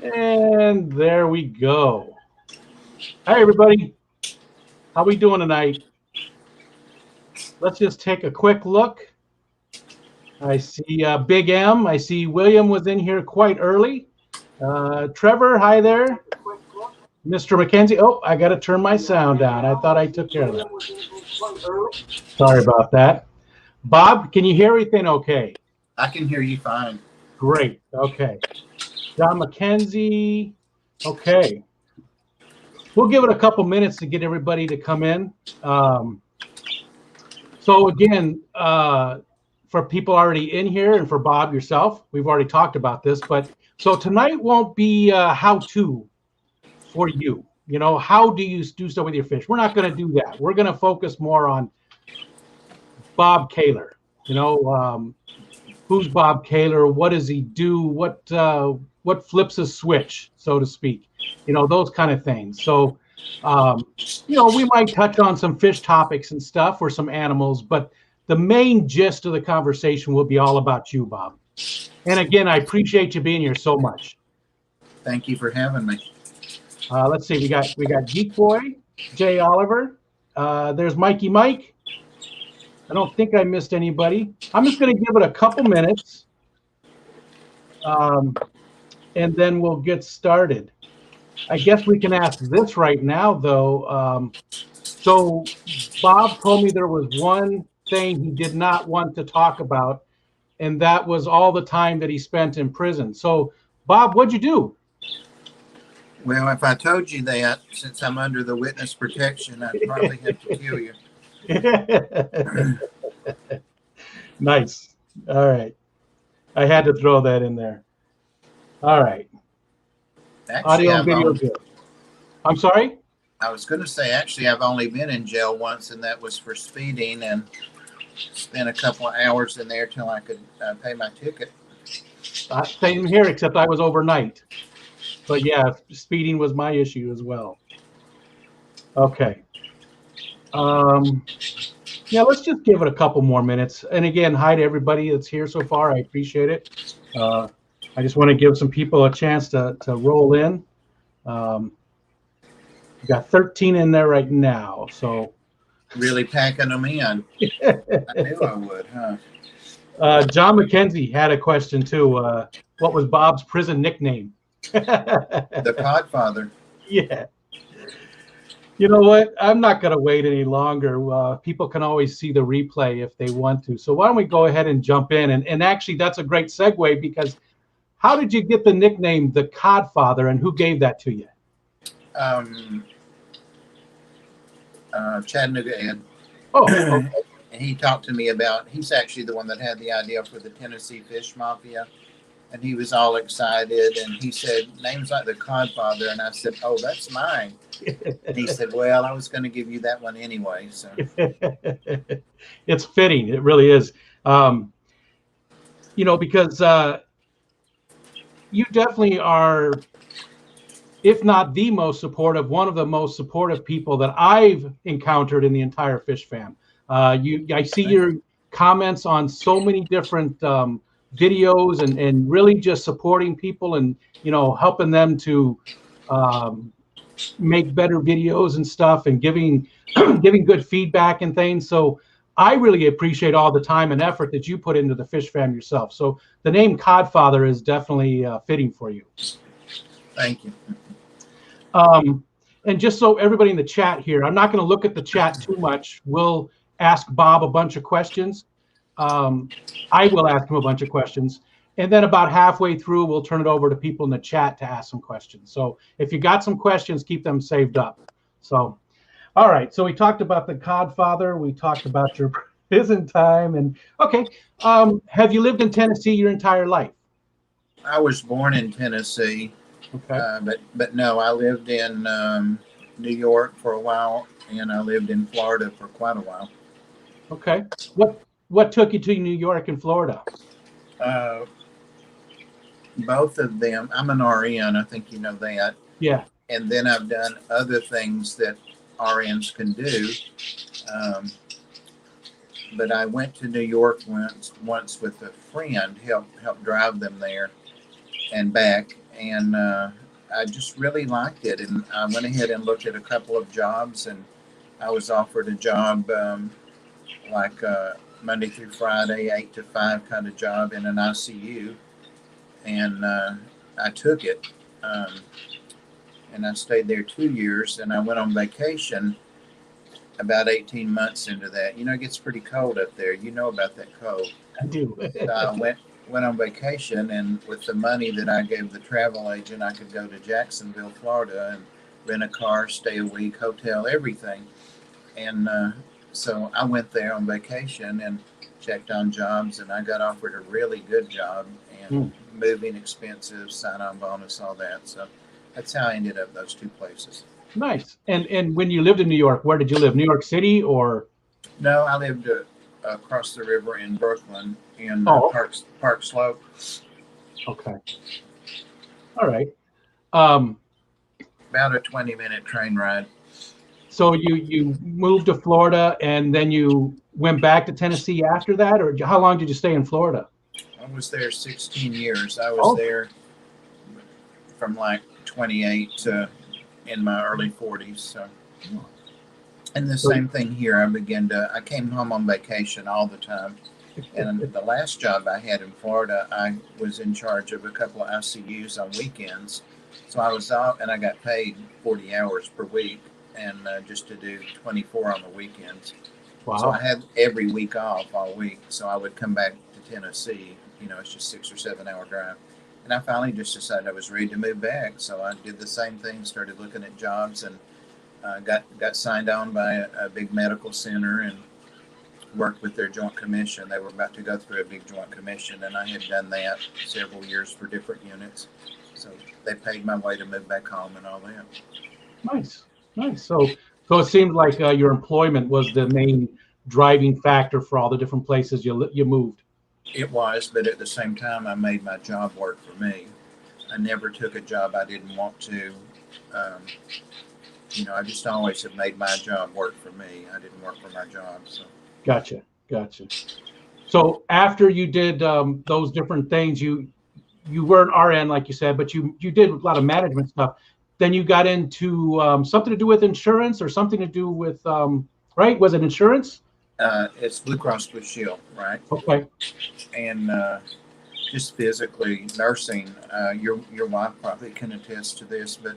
And there we go. Hi, everybody. How we doing tonight? Let's just take a quick look. I see Big M. I see William was in here quite early. Trevor, hi there. Mr. McKenzie. Oh, I got to turn my sound down. I thought I took care of that. Sorry about that. Bob, can you hear everything okay? I can hear you fine. Great. Okay. John McKenzie. Okay. We'll give it a couple minutes to get everybody to come in. So again, for people already in here and for Bob yourself, we've already talked about this, but so tonight won't be how-to for you. You know, how do you do stuff with your fish? We're not going to do that. We're going to focus more on Bob Caylor. You know, who's Bob Caylor? What does he do? What flips a switch, so to speak? You know, those kind of things. So, you know, we might touch on some fish topics and stuff or some animals, but the main gist of the conversation will be all about you, Bob. And again, I appreciate you being here so much. Thank you for having me. Let's see, we got Geek Boy, Jay Oliver. There's Mikey Mike. I don't think I missed anybody. I'm just going to give it a couple minutes, and then we'll get started. I guess we can ask this right now, though. So Bob told me there was one thing he did not want to talk about, and that was all the time that he spent in prison. So, Bob, what'd you do? Well, if I told you that, since I'm under the witness protection, I'd probably have to kill you. Nice. All right. I had to throw that in there. All right. Actually, Audio and video good. I'm sorry? I was going to say, actually, I've only been in jail once, and that was for speeding, and spent a couple of hours in there till I could pay my ticket. Same here, except I was overnight. But yeah, speeding was my issue as well. Okay. Yeah, let's just give it a couple more minutes. And again, hi to everybody that's here so far. I appreciate it. I just want to give some people a chance to roll in. We got 13 in there right now. So really packing them in. I knew I would, huh? John McKenzie had a question too. What was Bob's prison nickname? The Codfather. Yeah. You know what? I'm not going to wait any longer. People can always see the replay if they want to. So why don't we go ahead and jump in? And actually, that's a great segue because how did you get the nickname the Codfather, and who gave that to you? Chattanooga Ed. Oh, okay. And he talked to me about, he's actually the one that had the idea for the Tennessee Fish Mafia. And he was all excited. And he said, names like the Codfather. And I said, oh, that's mine. And he said, well, I was going to give you that one anyway. So it's fitting. It really is. You know, because you definitely are, if not the most supportive, one of the most supportive people that I've encountered in the entire fish fam. I see your comments on so many different videos and really just supporting people and, you know, helping them to make better videos and stuff and giving good feedback and things. So I really appreciate all the time and effort that you put into the fish fam yourself. So the name Codfather is definitely fitting for you. Thank you. And just so everybody in the chat here, I'm not going to look at the chat too much. We'll ask Bob a bunch of questions. I will ask him a bunch of questions. And then about halfway through, we'll turn it over to people in the chat to ask some questions. So if you got some questions, keep them saved up. So, all right. So we talked about the Codfather. We talked about your prison time. And okay, have you lived in Tennessee your entire life? I was born in Tennessee. Okay. But no, I lived in New York for a while, and I lived in Florida for quite a while. Okay. What took you to New York and Florida? Both of them. I'm an RN. I think you know that. Yeah. And then I've done other things that RNs can do. But I went to New York once with a friend, helped drive them there and back. and I just really liked it. And I went ahead and looked at a couple of jobs, and I was offered a job like Monday through Friday, 8 to 5 kind of job in an ICU, and I took it. And I stayed there 2 years, and I went on vacation about 18 months into that. You know, it gets pretty cold up there. You know about that cold. I do. So I went on vacation, and with the money that I gave the travel agent, I could go to Jacksonville, Florida, and rent a car, stay a week, hotel, everything. And so I went there on vacation and checked on jobs, and I got offered a really good job, and moving expenses, sign-on bonus, all that. So that's how I ended up those 2 places. Nice. And when you lived in New York, where did you live? New York City or? No, I lived across the river in Brooklyn in Park Slope. Okay. All right. About a 20-minute train ride. So you moved to Florida, and then you went back to Tennessee after that, or how long did you stay in Florida? I was there 16 years. I was there from like 28 to in my early 40s. So, and the same thing here. I came home on vacation all the time. And the last job I had in Florida, I was in charge of a couple of ICUs on weekends. So I was out, and I got paid 40 hours per week, and just to do 24 on the weekends. Wow. So I had every week off all week. So I would come back to Tennessee. You know, it's just 6 or 7 hour drive. And I finally just decided I was ready to move back. So I did the same thing, started looking at jobs, and got signed on by a big medical center and worked with their joint commission. They were about to go through a big joint commission, and I had done that several years for different units. So they paid my way to move back home and all that. Nice. So it seemed like your employment was the main driving factor for all the different places you moved. It was, but at the same time, I made my job work for me. I never took a job I didn't want to. You know, I just always have made my job work for me. I didn't work for my job. So. Gotcha. So after you did those different things, you were an RN, like you said, but you did a lot of management stuff. Then you got into something to do with insurance, or something to do with right? Was it insurance? It's Blue Cross Blue Shield, right? Okay. And just physically nursing. Your wife probably can attest to this, but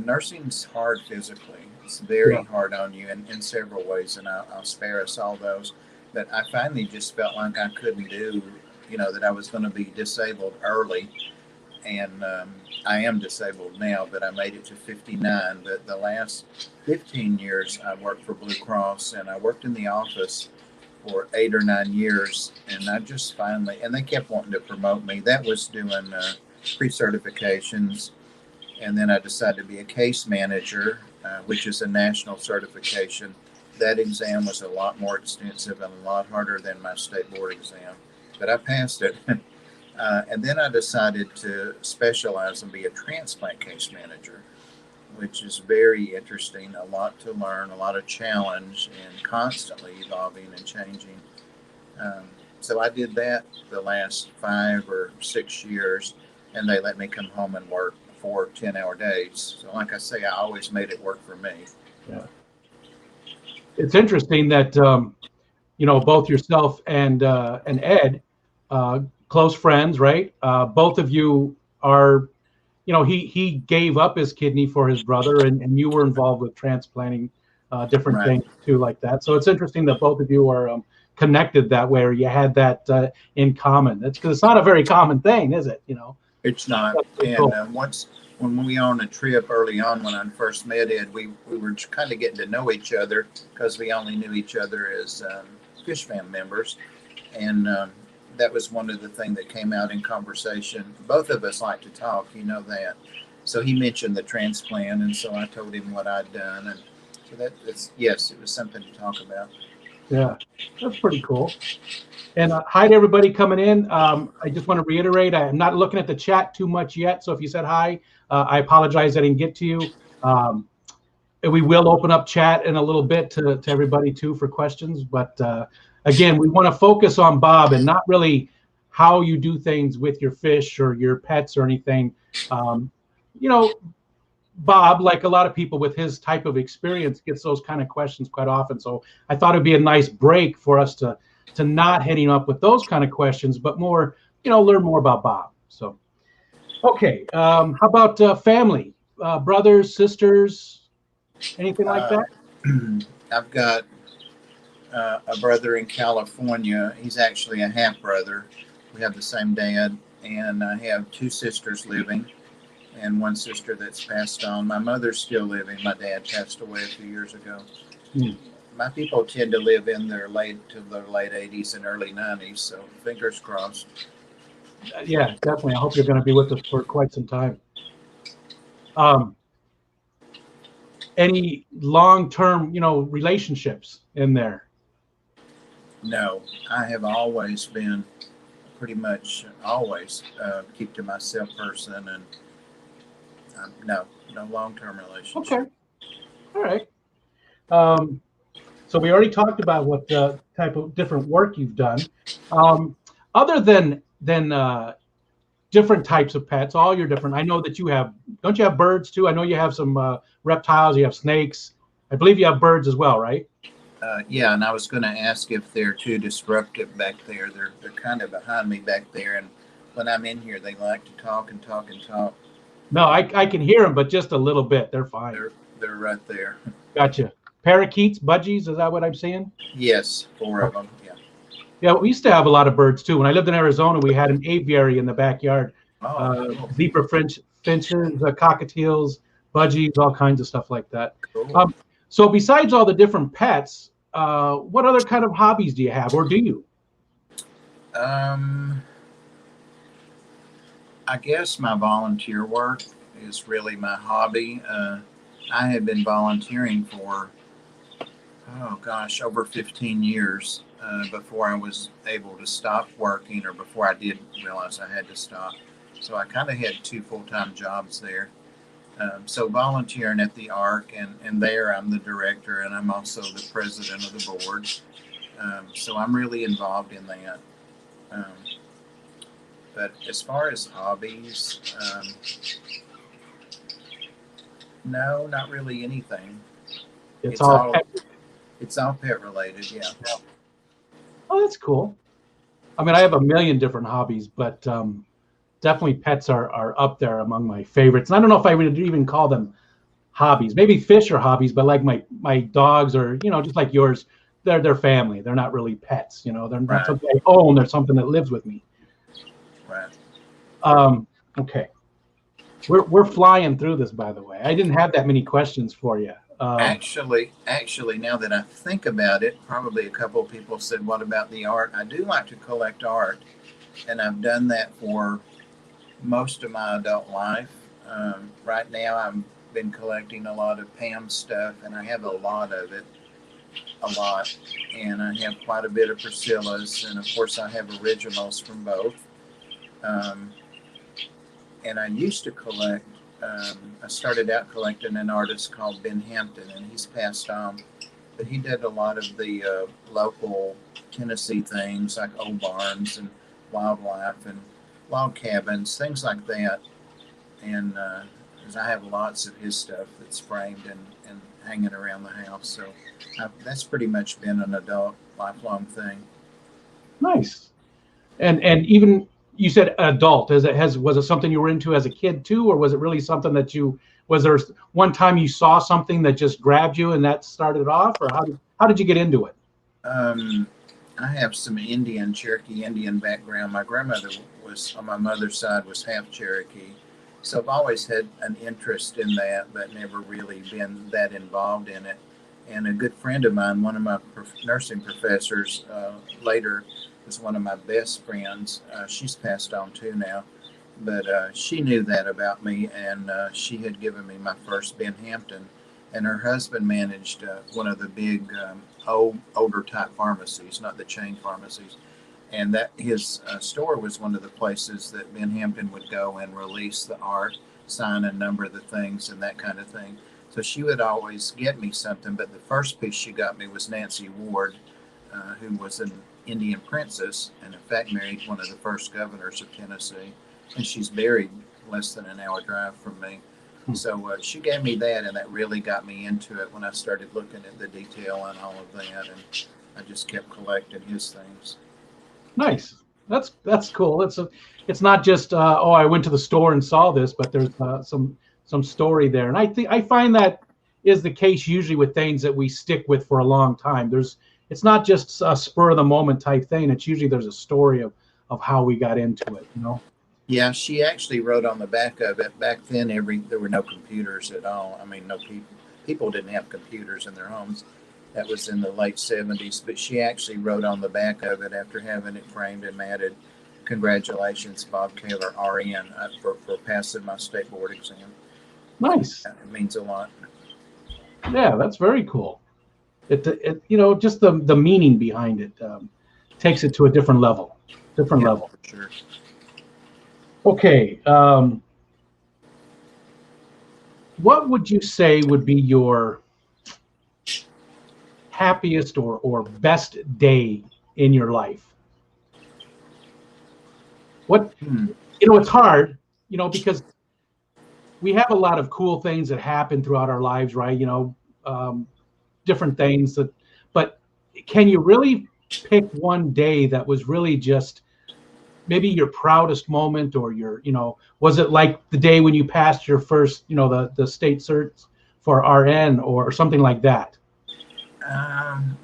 nursing's hard physically. It's very hard on you in several ways, and I'll spare us all those. But I finally just felt like I couldn't do, you know, that I was going to be disabled early. And I am disabled now, but I made it to 59. But the last 15 years, I worked for Blue Cross, and I worked in the office for 8 or 9 years. And I just finally, and they kept wanting to promote me. That was doing pre-certifications. And then I decided to be a case manager, which is a national certification. That exam was a lot more extensive and a lot harder than my state board exam, but I passed it. And then I decided to specialize and be a transplant case manager, which is very interesting, a lot to learn, a lot of challenge, and constantly evolving and changing. So I did that the last 5 or 6 years, and they let me come home and work 4 10-hour days. So like I say, I always made it work for me. Yeah. It's interesting that, you know, both yourself and Ed, close friends, right? Both of you are, you know, he gave up his kidney for his brother, and you were involved with transplanting different things too, like that. So it's interesting that both of you are connected that way, or you had that in common. That's because it's not a very common thing, is it? You know, it's not. And once when we were on a trip early on, when I first met Ed, we were kind of getting to know each other because we only knew each other as fish fam members, and that was one of the things that came out in conversation. Both of us like to talk, you know that. So he mentioned the transplant, and so I told him what I'd done, and so yes, it was something to talk about. Yeah, that's pretty cool. And hi to everybody coming in. I just want to reiterate, I'm not looking at the chat too much yet, so if you said hi, I apologize I didn't get to you. We will open up chat in a little bit to everybody too for questions, but again, we want to focus on Bob and not really how you do things with your fish or your pets or anything. Um, you know, Bob, like a lot of people with his type of experience, gets those kind of questions quite often. So I thought it'd be a nice break for us to not heading up with those kind of questions, but more, learn more about Bob. So, okay, how about family, brothers, sisters, anything like Uh, that? I've got a brother in California. He's actually a half brother. We have the same dad, and I have two sisters living, and one sister that's passed on. My mother's still living. My dad passed away a few years ago. Hmm. My people tend to live in their late 80s and early 90s, so fingers crossed. Yeah, definitely. I hope you're going to be with us for quite some time. Um, any long-term, relationships in there? No, I have always been pretty much always keep to myself person, and no long-term Okay, relationship. all right. Um, so we already talked about what the type of different work you've done. Um, other than different types of pets, all your different. I know that you have. Don't you have birds too? I know you have some reptiles. You have snakes. I believe you have birds as well, right? Yeah, and I was going to ask if they're too disruptive back there. They're kind of behind me back there, and when I'm in here, they like to talk and talk and talk. No, I can hear them, but just a little bit. They're fine. They're right there. Gotcha. Parakeets, budgies. Is that what I'm saying? Yes, four of Okay. them. Yeah. Yeah, we used to have a lot of birds too. When I lived in Arizona, we had an aviary in the backyard. Oh, cool. Zebra finches, cockatiels, budgies, all kinds of stuff like that. Cool. Um, so besides all the different pets, what other kind of hobbies do you have, or do you? Um, I guess my volunteer work is really my hobby. I have been volunteering for, oh gosh, over 15 years before I was able to stop working or before I did realize I had to stop. So I kind of had two full time jobs there. So volunteering at the ARC, and there I'm the director and I'm also the president of the board. So I'm really involved in that. Um, but as far as hobbies, no, not really anything. It's It's all all pet. it's all pet related. Yeah. Oh, that's cool. I mean, I have a million different hobbies, but definitely pets are up there among my favorites. And I don't know if I would even call them hobbies. Maybe fish are hobbies, but like my dogs are, just like yours, they're family. They're not really pets. They're not Right. something I own. They're something that lives with me. Right. Um, okay, we're flying through this, by the way. I didn't have that many questions for you. Actually, now that I think about it, probably a couple of people said, "What about the art?" I do like to collect art, and I've done that for most of my adult life. Right now, I've been collecting a lot of Pam stuff, and I have a lot of it, a lot, and I have quite a bit of Priscilla's, and of course, I have originals from both. Um, and I used to collect. I started out collecting an artist called Ben Hampton, and he's passed on. But he did a lot of the local Tennessee things like old barns and wildlife and log cabins, things like that. And I have lots of his stuff that's framed and hanging around the house. So that's pretty much been an adult, lifelong thing. Nice. And even you said adult. Was it something you were into as a kid too, or was it really something that was there one time you saw something that just grabbed you and that started it off, or how did you get into it? Um, I have some Cherokee Indian background. My grandmother was, on my mother's side, was half Cherokee. So I've always had an interest in that, but never really been that involved in it. And a good friend of mine, one of my nursing professors, later was one of my best friends. She's passed on too now, but she knew that about me, and she had given me my first Ben Hampton. And her husband managed one of the big older type pharmacies, not the chain pharmacies, and that his store was one of the places that Ben Hampton would go and release the art, sign a number of the things, and that kind of thing. So she would always get me something, but the first piece she got me was Nancy Ward, who was an Indian princess, and in fact married one of the first governors of Tennessee. And she's buried less than an hour drive from me. So she gave me that, and that really got me into it when I started looking at the detail and all of that. And I just kept collecting his things. Nice. That's cool. It's not just oh, I went to the store and saw this, but there's some story there. And I find that is the case usually with things that we stick with for a long time. It's not just a spur of the moment type thing. It's usually there's a story of how we got into it, you know. Yeah, she actually wrote on the back of it. Back then, there were no computers at all. I mean, no people didn't have computers in their homes. That was in the late 70s. But she actually wrote on the back of it after having it framed and matted, "Congratulations, Bob Caylor, RN, for passing my state board exam." Nice. It means a lot. Yeah, that's very cool. It you know, just the meaning behind it takes it to a different level. Different level. For sure. Okay. What would you say would be your happiest or best day in your life? What, you know, it's hard, you know, because we have a lot of cool things that happen throughout our lives, right? You know, different things but can you really pick one day that was really just maybe your proudest moment, or your, you know, was it like the day when you passed your first, you know, the state cert for RN or something like that?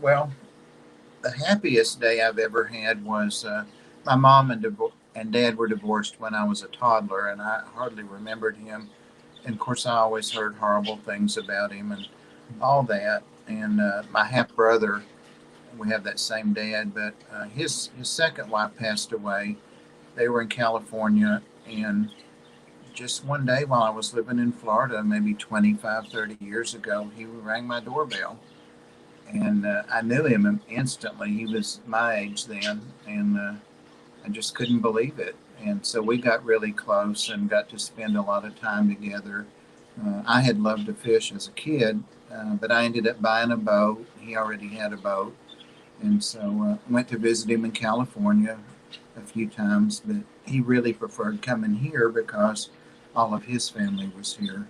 Well, the happiest day I've ever had was my mom and dad were divorced when I was a toddler, and I hardly remembered him. And of course, I always heard horrible things about him and all that. And my half brother, we have that same dad, but his second wife passed away. They were in California, and just one day while I was living in Florida, maybe 25, 30 years ago, he rang my doorbell. And I knew him instantly. He was my age then, and I just couldn't believe it. And so we got really close and got to spend a lot of time together. I had loved to fish as a kid, but I ended up buying a boat. He already had a boat. And so went to visit him in California a few times, but he really preferred coming here because all of his family was here.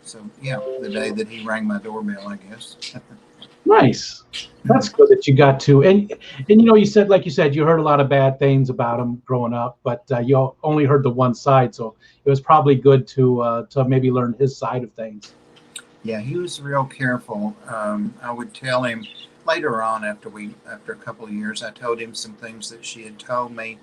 So yeah, the day that he rang my doorbell, I guess. Nice. That's good that you got to, and you know, you said, like you said, you heard a lot of bad things about him growing up, but you only heard the one side, so it was probably good to maybe learn his side of things. Yeah, he was real careful. I would tell him later on, after a couple of years, I told him some things that she had told me,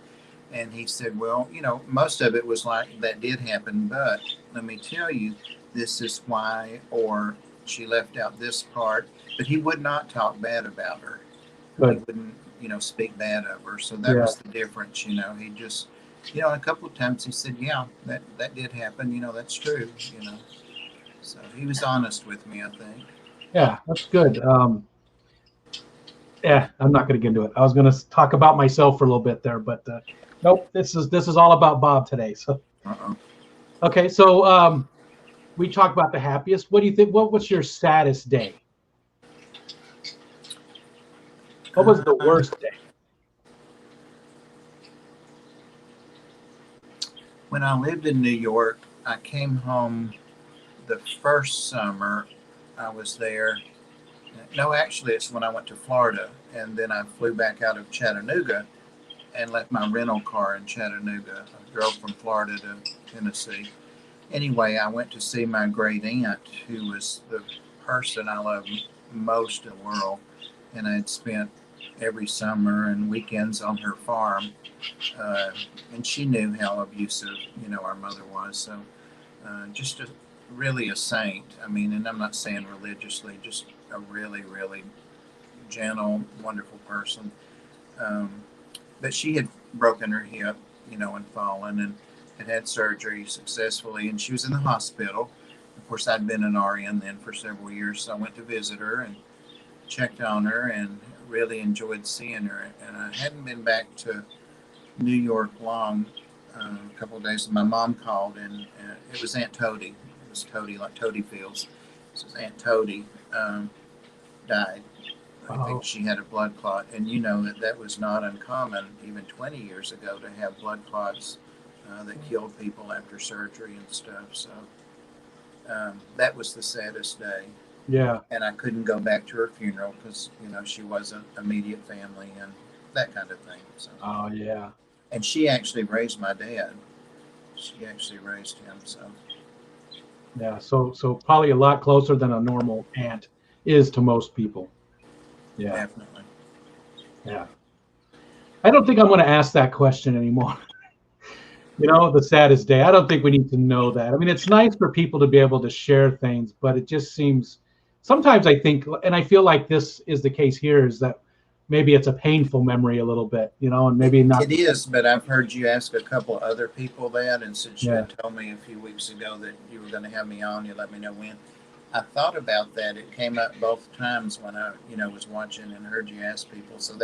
and he said, "Well, you know, most of it was like that did happen, but let me tell you, this is why," or she left out this part. But he would not talk bad about her. Good. He wouldn't, you know, speak bad of her. So that was the difference. You know, he just, you know, a couple of times he said, "Yeah, that did happen. You know, that's true." You know, so he was honest with me, I think. Yeah, that's good. Yeah, I'm not going to get into it. I was going to talk about myself for a little bit there, but nope. This is all about Bob today. So, okay. So we talked about the happiest. What do you think? What's your saddest day? What was the worst day? When I lived in New York, I came home the first summer I was there. No, actually, it's when I went to Florida, and then I flew back out of Chattanooga and left my rental car in Chattanooga. I drove from Florida to Tennessee. Anyway, I went to see my great aunt, who was the person I love most in the world, and I had spent every summer and weekends on her farm, and she knew how abusive, you know, our mother was. So, just really a saint. I mean, and I'm not saying religiously, just a really, really gentle, wonderful person. But she had broken her hip, you know, and fallen, and had surgery successfully, and she was in the hospital. Of course, I'd been an RN then for several years, so I went to visit her and checked on her and really enjoyed seeing her. And I hadn't been back to New York long. A couple of days, my mom called, and it was Aunt Toady. It was Toady, like Toady Fields. This was Aunt Toady, died. I Oh, think she had a blood clot, and you know that was not uncommon even 20 years ago to have blood clots that killed people after surgery and stuff. So that was the saddest day, yeah. and I couldn't go back to her funeral because she wasn't immediate family and that kind of thing. So, Oh, yeah. and she actually raised my dad. She actually raised him. So Yeah. So probably a lot closer than a normal aunt is to most people. Yeah. definitely. Yeah. I don't think I'm going to ask that question anymore. The saddest day. I don't think we need to know that. I mean, it's nice for people to be able to share things, but it just seems sometimes I think, and I feel like this is the case here, is that maybe it's a painful memory a little bit, and maybe not. It is, but I've heard you ask a couple other people that, and since you Yeah. had told me a few weeks ago that you were going to have me on, you let me know when. I thought about that. It came up both times when I, was watching and heard you ask people. So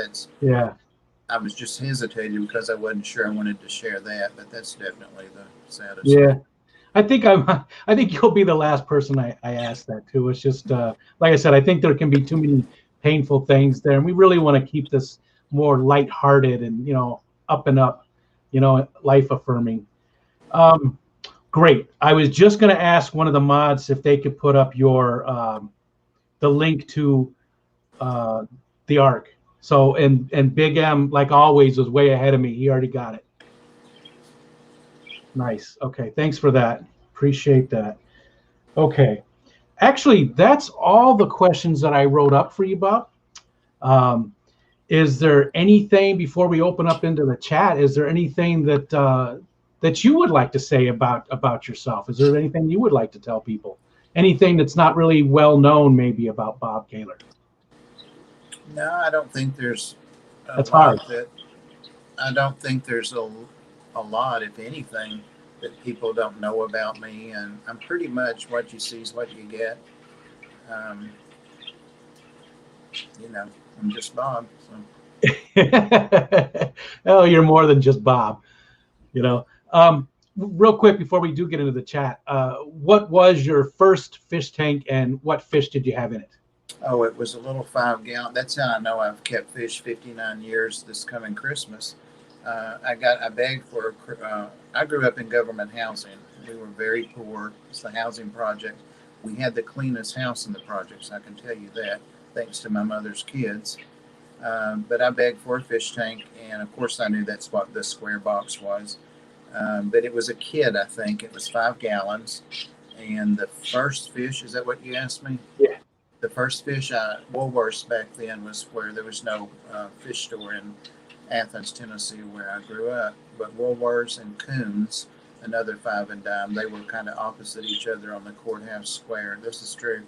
Yeah. I was just hesitating because I wasn't sure I wanted to share that, but that's definitely the saddest Yeah. thing. I think you'll be the last person I ask that to. It's just like I said, I think there can be too many painful things there, and we really want to keep this more lighthearted and up and up, life affirming. Um, Great. I was just going to ask one of the mods if they could put up the link to uh, the arc. So and Big M, like always, was way ahead of me. He already got it. Nice. Okay. Thanks for that. Appreciate that. Okay. Actually, that's all the questions that I wrote up for you, Bob. Um, is there anything before we open up into the chat? Is there anything that you would like to say about yourself? Is there anything you would like to tell people? Anything that's not really well known, maybe about Bob Caylor? No, I don't think there's a That's hard. lot that I don't think there's a lot, if anything, that people don't know about me, and I'm pretty much what you see is what you get. Um, I'm just Bob. So. Oh, you're more than just Bob. You know. Real quick before we do get into the chat, what was your first fish tank, and what fish did you have in it? Oh, it was a little 5 gallon. That's how I know I've kept fish 59 years this coming Christmas. I begged for, I grew up in government housing. We were very poor. It's the housing project. We had the cleanest house in the projects, I can tell you that, thanks to my mother's kids. But I begged for a fish tank, and of course I knew that's what the square box was. But it was a kid, I think. It was 5 gallons. And the first fish, is that what you asked me? Yeah. The first fish, Woolworths back then was where there was no fish store in Athens, Tennessee, where I grew up. But Woolworths and Coons, another 5 and dime, they were kind of opposite each other on the courthouse square. This is true.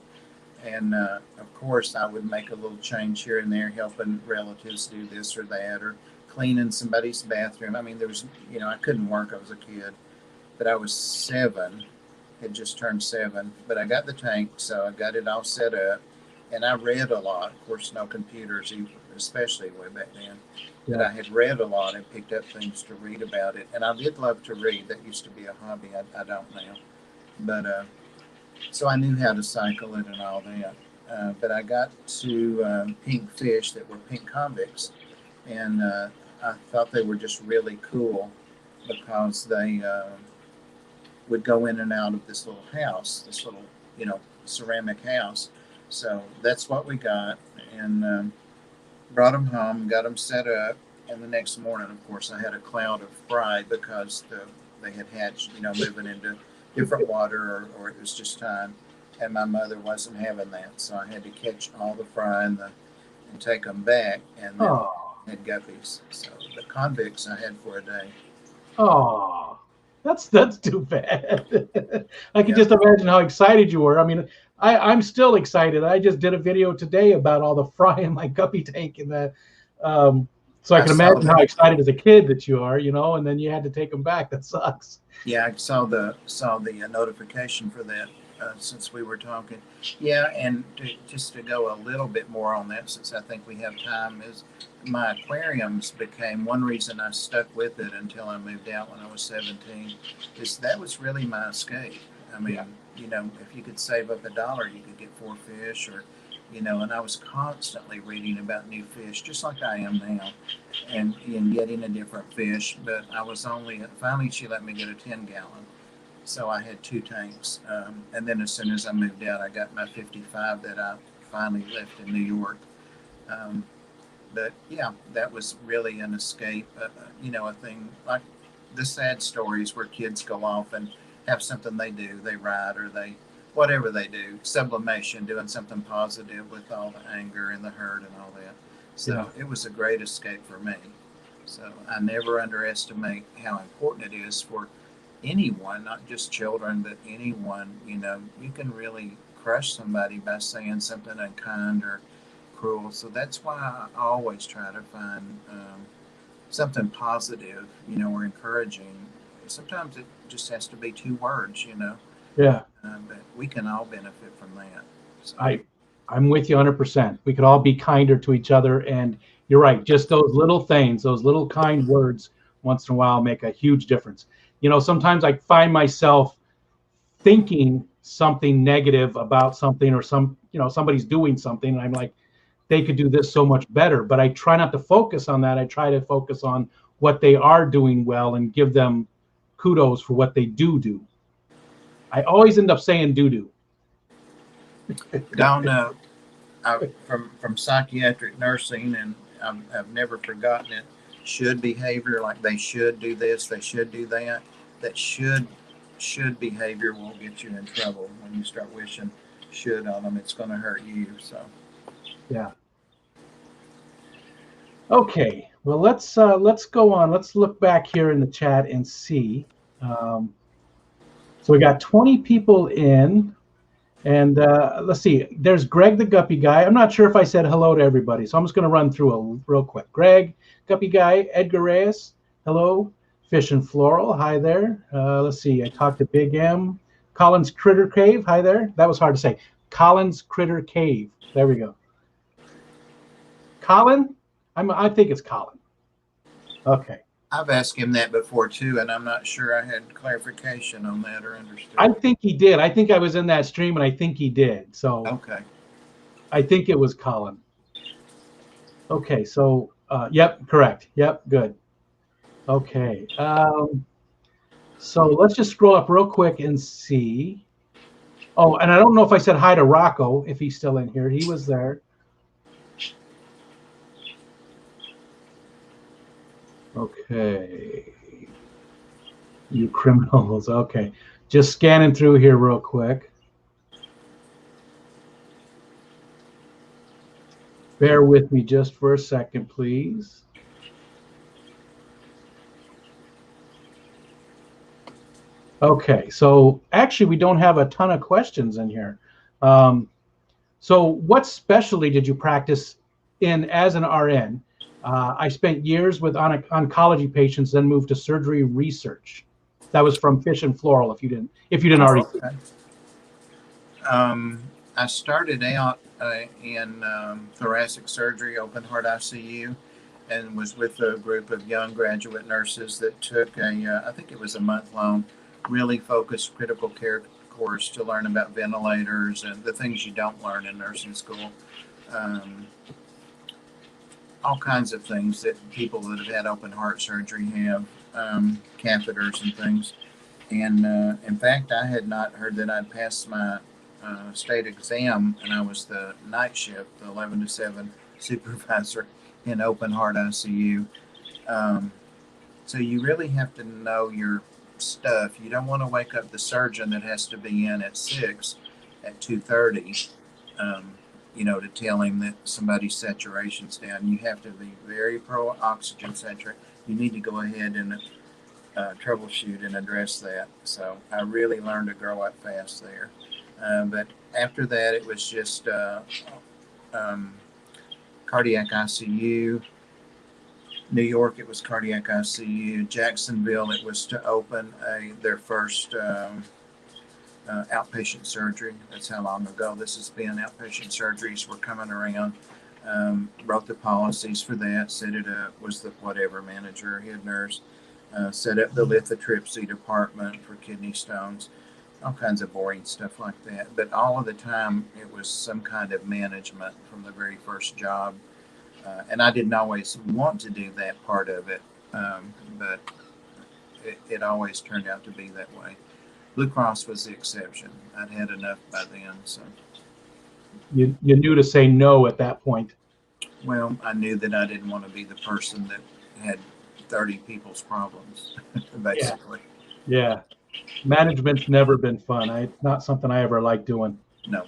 And of course, I would make a little change here and there, helping relatives do this or that, or cleaning somebody's bathroom. I mean, there was, I couldn't work. I was a kid, but I was 7, had just turned 7. But I got the tank, so I got it all set up, and I read a lot. Of course, no computers, especially way back then. But I had read a lot and picked up things to read about it, and I did love to read. That used to be a hobby. I don't now, but so I knew how to cycle it and all that. But I got to pink fish that were pink convicts, and I thought they were just really cool because they would go in and out of this little house, this little, ceramic house. So that's what we got, and brought them home, got them set up. And the next morning, of course, I had a cloud of fry because they had hatched, moving into different water, or it was just time. And my mother wasn't having that, so I had to catch all the fry and take them back, and then had guppies. So the convicts I had for a day. Oh, that's too bad. I can just imagine how excited you were. I mean, I'm still excited. I just did a video today about all the fry in my guppy tank, and so I can imagine how excited as a kid that you are, and then you had to take them back. That sucks. Yeah, I saw the notification for that since we were talking. Yeah, and just to go a little bit more on that, since I think we have time, is my aquariums became one reason I stuck with it until I moved out when I was 17. Is that was really my escape. I mean, if you could save up $1, you could get 4 fish, or and I was constantly reading about new fish, just like I am now, and getting a different fish. But I was finally she let me get a 10-gallon. So I had 2 tanks. And then as soon as I moved out, I got my 55 that I finally left in New York. Um, but yeah, that was really an escape, a thing like the sad stories where kids go off and have something they do, they ride or whatever they do, sublimation, doing something positive with all the anger and the hurt and all that. So it was a great escape for me. So I never underestimate how important it is for anyone, not just children, but anyone. You can really crush somebody by saying something unkind or cruel. So that's why I always try to find something positive, or encouraging. Sometimes it just has to be 2 words. Yeah. But we can all benefit from that. So. I'm with you 100%. We could all be kinder to each other. And you're right. Just those little things, those little kind words once in a while make a huge difference. Sometimes I find myself thinking something negative about something or somebody's doing something. And I'm like, they could do this so much better. But I try not to focus on that. I try to focus on what they are doing well and give them kudos for what they do. I always end up saying do. Don't know. From psychiatric nursing, and I've never forgotten it. Should behavior, like they should do this, they should do that. That should behavior will get you in trouble when you start wishing should on them. It's going to hurt you. So yeah. Okay. Well, let's go on. Let's look back here in the chat and see. So we got 20 people in. And let's see, there's Greg the Guppy Guy. I'm not sure if I said hello to everybody, so I'm just going to run through a real quick. Greg, Guppy Guy, Edgar Reyes, hello. Fish and Floral, hi there. Let's see, I talked to Big M. Collins Critter Cave, hi there. That was hard to say. Collins Critter Cave, there we go. Colin? I think it's Colin. Okay. I've asked him that before too, and I'm not sure I had clarification on that or understood. I think he did. I think I was in that stream, and I think he did. So okay. I think it was Colin. Okay, so yep, correct. Yep, good. Okay, so let's just scroll up real quick and see. Oh, and I don't know if I said hi to Rocco, if he's still in here. He was there. Okay. You criminals. Okay. Just scanning through here real quick. Bear with me just for a second, please. Okay, so actually we don't have a ton of questions in here. So what specialty did you practice in as an RN? I spent years with oncology patients, then moved to surgery research. That was from Fish and Floral. If you didn't already. Okay. I started out in thoracic surgery, open heart ICU, and was with a group of young graduate nurses that took I think it was a month-long, really focused critical care course to learn about ventilators and the things you don't learn in nursing school. All kinds of things that people that have had open heart surgery have, catheters and things. And in fact, I had not heard that I'd passed my state exam, and I was the night shift, the 11 to 7 supervisor in open heart ICU. So you really have to know your stuff. You don't want to wake up the surgeon that has to be in at 6 at 2:30. To tell him that somebody's saturation's down. You have to be very pro oxygen centric. You need to go ahead and troubleshoot and address that. So I really learned to grow up fast there. But after that, it was just cardiac ICU. New York, it was cardiac ICU. Jacksonville, it was to open their first outpatient surgery. That's how long ago this has been. Outpatient surgeries were coming around. Wrote the policies for that, set it up, was the whatever manager, head nurse, set up the lithotripsy department for kidney stones. all kinds of boring stuff like that. But all of the time, it was some kind of management from the very first job. And I didn't always want to do that part of it, but it always turned out to be that way. Blue Cross was the exception. I'd had enough by then. So, You knew to say no at that point. well, I knew that I didn't want to be the person that had 30 people's problems, basically. Yeah. Management's never been fun. It's not something I ever liked doing. No.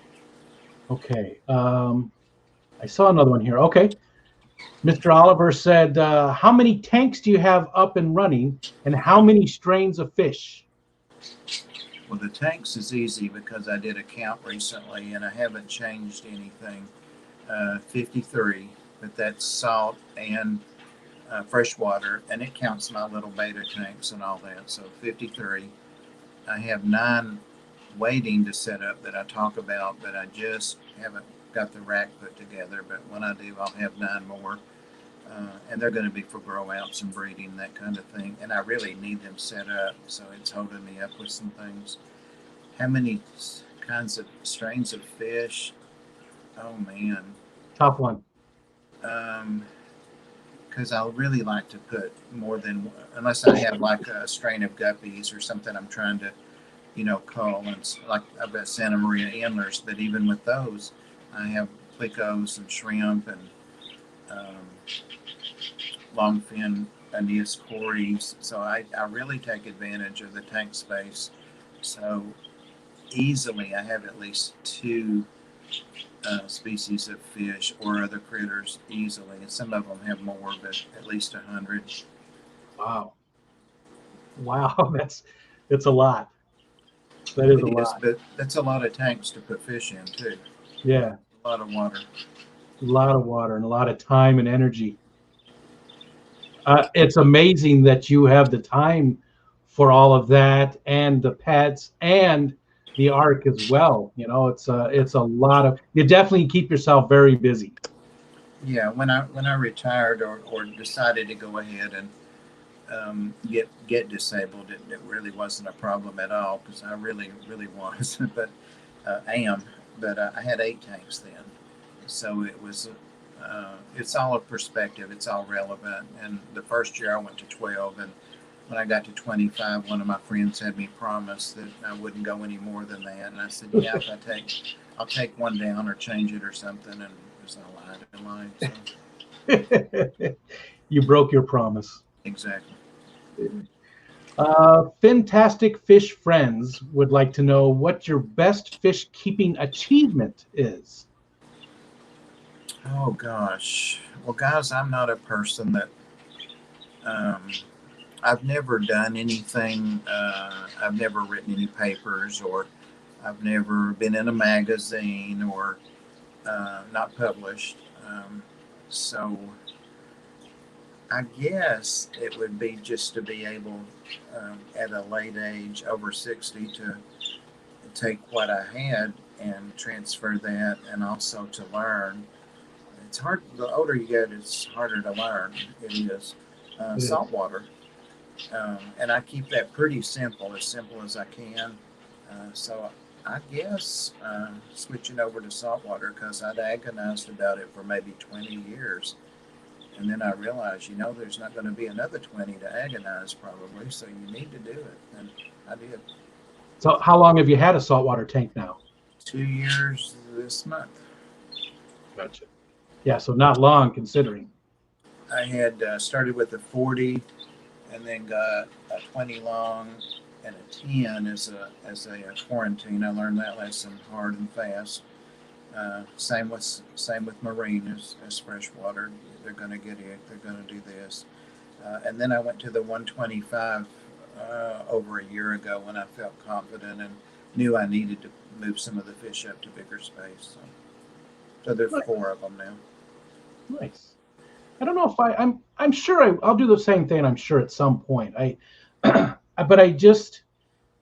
Okay. I saw another one here. Okay. Mr. Oliver said, how many tanks do you have up and running, and how many strains of fish? Well, the tanks is easy because I did a count recently and I haven't changed anything. 53, but that's salt and freshwater, and it counts my little beta tanks and all that. So 53. I have 9 waiting to set up that I talk about, but I just haven't got the rack put together. But when I do, I'll have 9 more. And they're going to be for grow outs and breeding, that kind of thing. And I really need them set up, so it's holding me up with some things. How many kinds of strains of fish? Oh man, Tough one. Because I really like to put more than, unless I have like a strain of guppies or something I'm trying to, cull. And like I've got Santa Maria antlers, but even with those, I have plicos and shrimp and longfin Aeneas cories. So I really take advantage of the tank space. So easily I have at least 2 species of fish or other critters easily. And some of them have more, but at least 100. Wow. It's a lot. That is a lot. But that's a lot of tanks to put fish in too. Yeah. A lot of water. A lot of water and a lot of time and energy. It's amazing that you have the time for all of that and the pets and the arc as well. It's a lot of, you definitely keep yourself very busy. Yeah, when I retired or decided to go ahead and get disabled, it really wasn't a problem at all, because I really was, but I am. But I had 8 tanks then, so it was. It's all a perspective. It's all relevant. And the first year I went to 12, and when I got to 25, one of my friends had me promise that I wouldn't go any more than that. And I said, yeah, if I'll take one down or change it or something. And there's no lie in life. So. You broke your promise. Exactly. Fantastic Fish Friends would like to know what your best fish keeping achievement is. Oh gosh. Well, guys, I'm not a person that I've never done anything. I've never written any papers, or I've never been in a magazine, or not published. So I guess it would be just to be able, at a late age, over 60, to take what I had and transfer that, and also to learn. It's hard. The older you get, it's harder to learn. It is. Saltwater. And I keep that pretty simple as I can. So I guess switching over to saltwater, because I'd agonized about it for maybe 20 years. And then I realized, there's not going to be another 20 to agonize probably. So you need to do it. And I did. So how long have you had a saltwater tank now? 2 years this month. Gotcha. Yeah, so not long considering. I had started with a 40, and then got a 20 long and a 10 as a quarantine. I learned that lesson hard and fast. Same with marine as freshwater. They're going to get it. They're going to do this. And then I went to the 125 over a year ago, when I felt confident and knew I needed to move some of the fish up to bigger space. So there's 4 of them now. Nice. I don't know if I'm sure I'll do the same thing. I'm sure at some point but I just,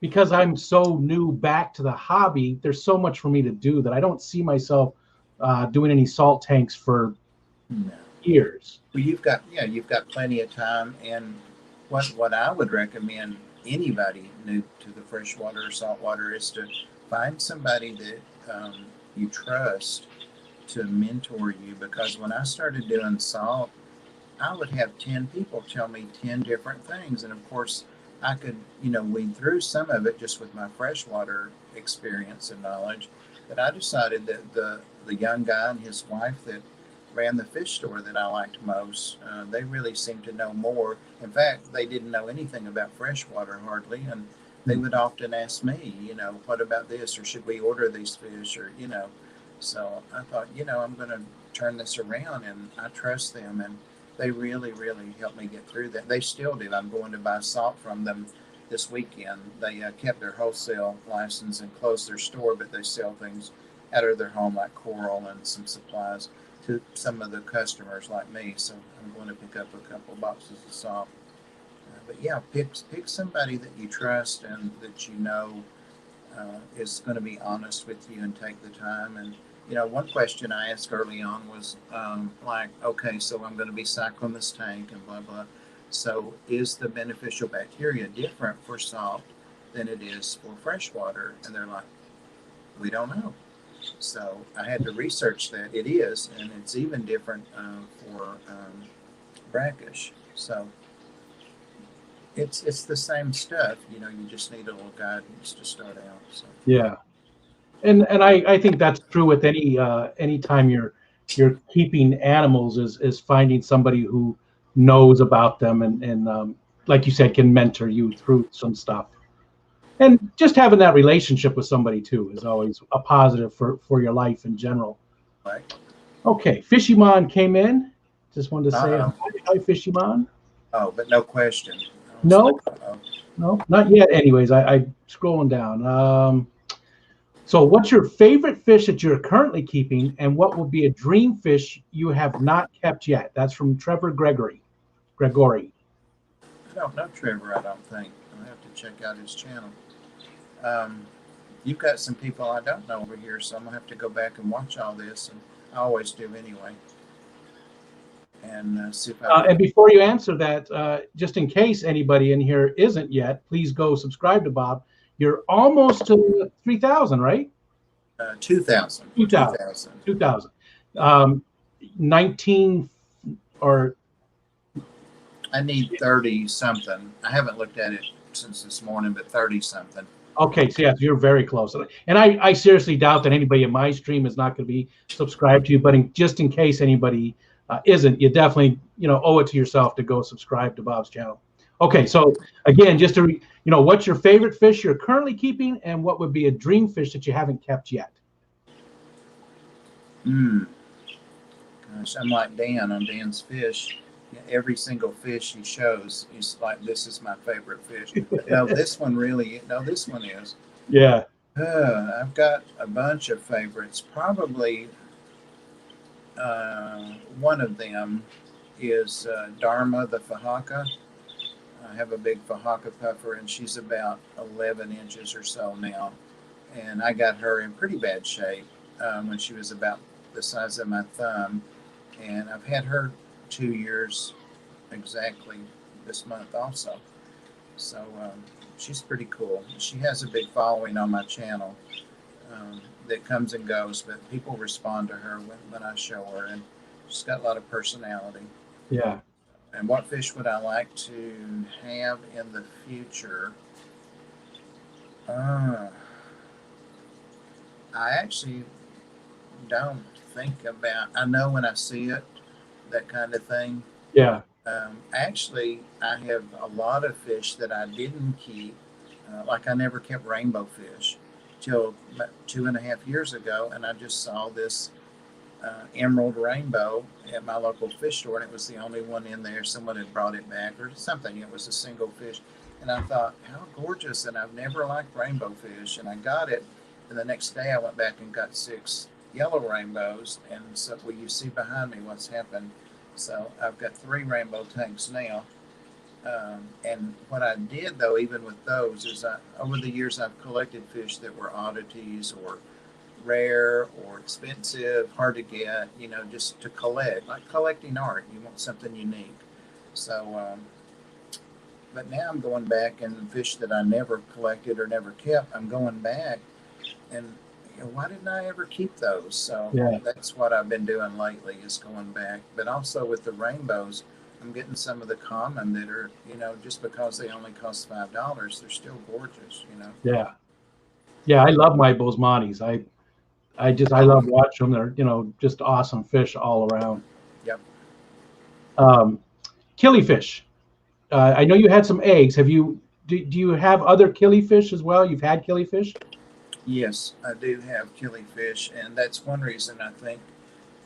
because I'm so new back to the hobby, there's so much for me to do that I don't see myself doing any salt tanks for years. Well, you've got plenty of time, and what I would recommend anybody new to the freshwater or saltwater is to find somebody that you trust to mentor you. Because when I started doing salt, I would have 10 people tell me 10 different things. And of course, I could, weed through some of it just with my freshwater experience and knowledge. But I decided that the young guy and his wife that ran the fish store that I liked most, they really seemed to know more. In fact, they didn't know anything about freshwater hardly. And they would often ask me, what about this? Or should we order these fish? Or. So I thought, I'm going to turn this around, and I trust them. And they really, really helped me get through that. They still do. I'm going to buy salt from them this weekend. They kept their wholesale license and closed their store, but they sell things out of their home like coral and some supplies to some of the customers like me. So I'm going to pick up a couple of boxes of salt. But yeah, pick somebody that you trust and that is going to be honest with you and take the time. And one question I asked early on was okay, so I'm going to be cycling this tank and blah, blah. So is the beneficial bacteria different for salt than it is for freshwater? And they're like, we don't know. So I had to research that. It is, and it's even different for brackish. So it's the same stuff. You just need a little guidance to start out. So. Yeah. And I think that's true with any time you're keeping animals is finding somebody who knows about them and like you said, can mentor you through some stuff. And just having that relationship with somebody too is always a positive for your life in general. Right. Okay, Fishymon came in. Just wanted to say Uh-oh. hi, Fishymon. Oh, but no question. No, no, not yet. Anyways, I scrolling down. So what's your favorite fish that you're currently keeping, and what will be a dream fish you have not kept yet? That's from Trevor Gregory. I don't know Trevor, I don't think. I'll have to check out his channel. You've got some people I don't know over here, so I'm going to have to go back and watch all this, and I always do anyway. And see if I and before you answer that, just in case anybody in here isn't yet, please go subscribe to Bob. You're almost to 3,000, right? 2,000. 2,000. 19 or I need 30 something. I haven't looked at it since this morning, but 30 something. Okay, so yeah, you're very close. And I seriously doubt that anybody in my stream is not going to be subscribed to you, but just in case anybody isn't, you definitely owe it to yourself to go subscribe to Bob's channel. Okay, so again, just to what's your favorite fish you're currently keeping, and what would be a dream fish that you haven't kept yet? Gosh, I'm like Dan on Dan's Fish. Every single fish he shows, he's like, this is my favorite fish. No, this one is. Yeah. I've got a bunch of favorites. Probably one of them is Dharma, the Fahaka. I have a big Fahaka puffer, and she's about 11 inches or so now. And I got her in pretty bad shape when she was about the size of my thumb. And I've had her 2 years exactly this month also. So she's pretty cool. She has a big following on my channel that comes and goes, but people respond to her when I show her, and she's got a lot of personality. Yeah. And what fish would I like to have in the future? I actually don't think about, I know when I see it, that kind of thing. Yeah. Actually, I have a lot of fish that I didn't keep. Like I never kept rainbow fish till about 2.5 years ago, and I just saw this emerald rainbow at my local fish store, and it was the only one in there. Someone had brought it back or something. It was a single fish, and I thought, how gorgeous! And I've never liked rainbow fish, and I got it. And the next day, I went back and got 6 yellow rainbows, and so you see behind me what's happened. So I've got 3 rainbow tanks now. And what I did, though, even with those, is over the years I've collected fish that were oddities or rare or expensive, hard to get, just to collect, like collecting art. You want something unique. So But now I'm going back and fish that I never collected or never kept. I'm going back and why didn't I ever keep those? So Yeah. that's what I've been doing lately is going back. But also with the rainbows, I'm getting some of the common that are, just because they only cost $5, they're still gorgeous, Yeah. Yeah. I love my Bosmanis. I Oh, love watching them. They're, just awesome fish all around. yep. Um, Killifish. I know you had some eggs. Do you have other killifish as well? You've had killifish? Yes, I do have killifish, and that's one reason I think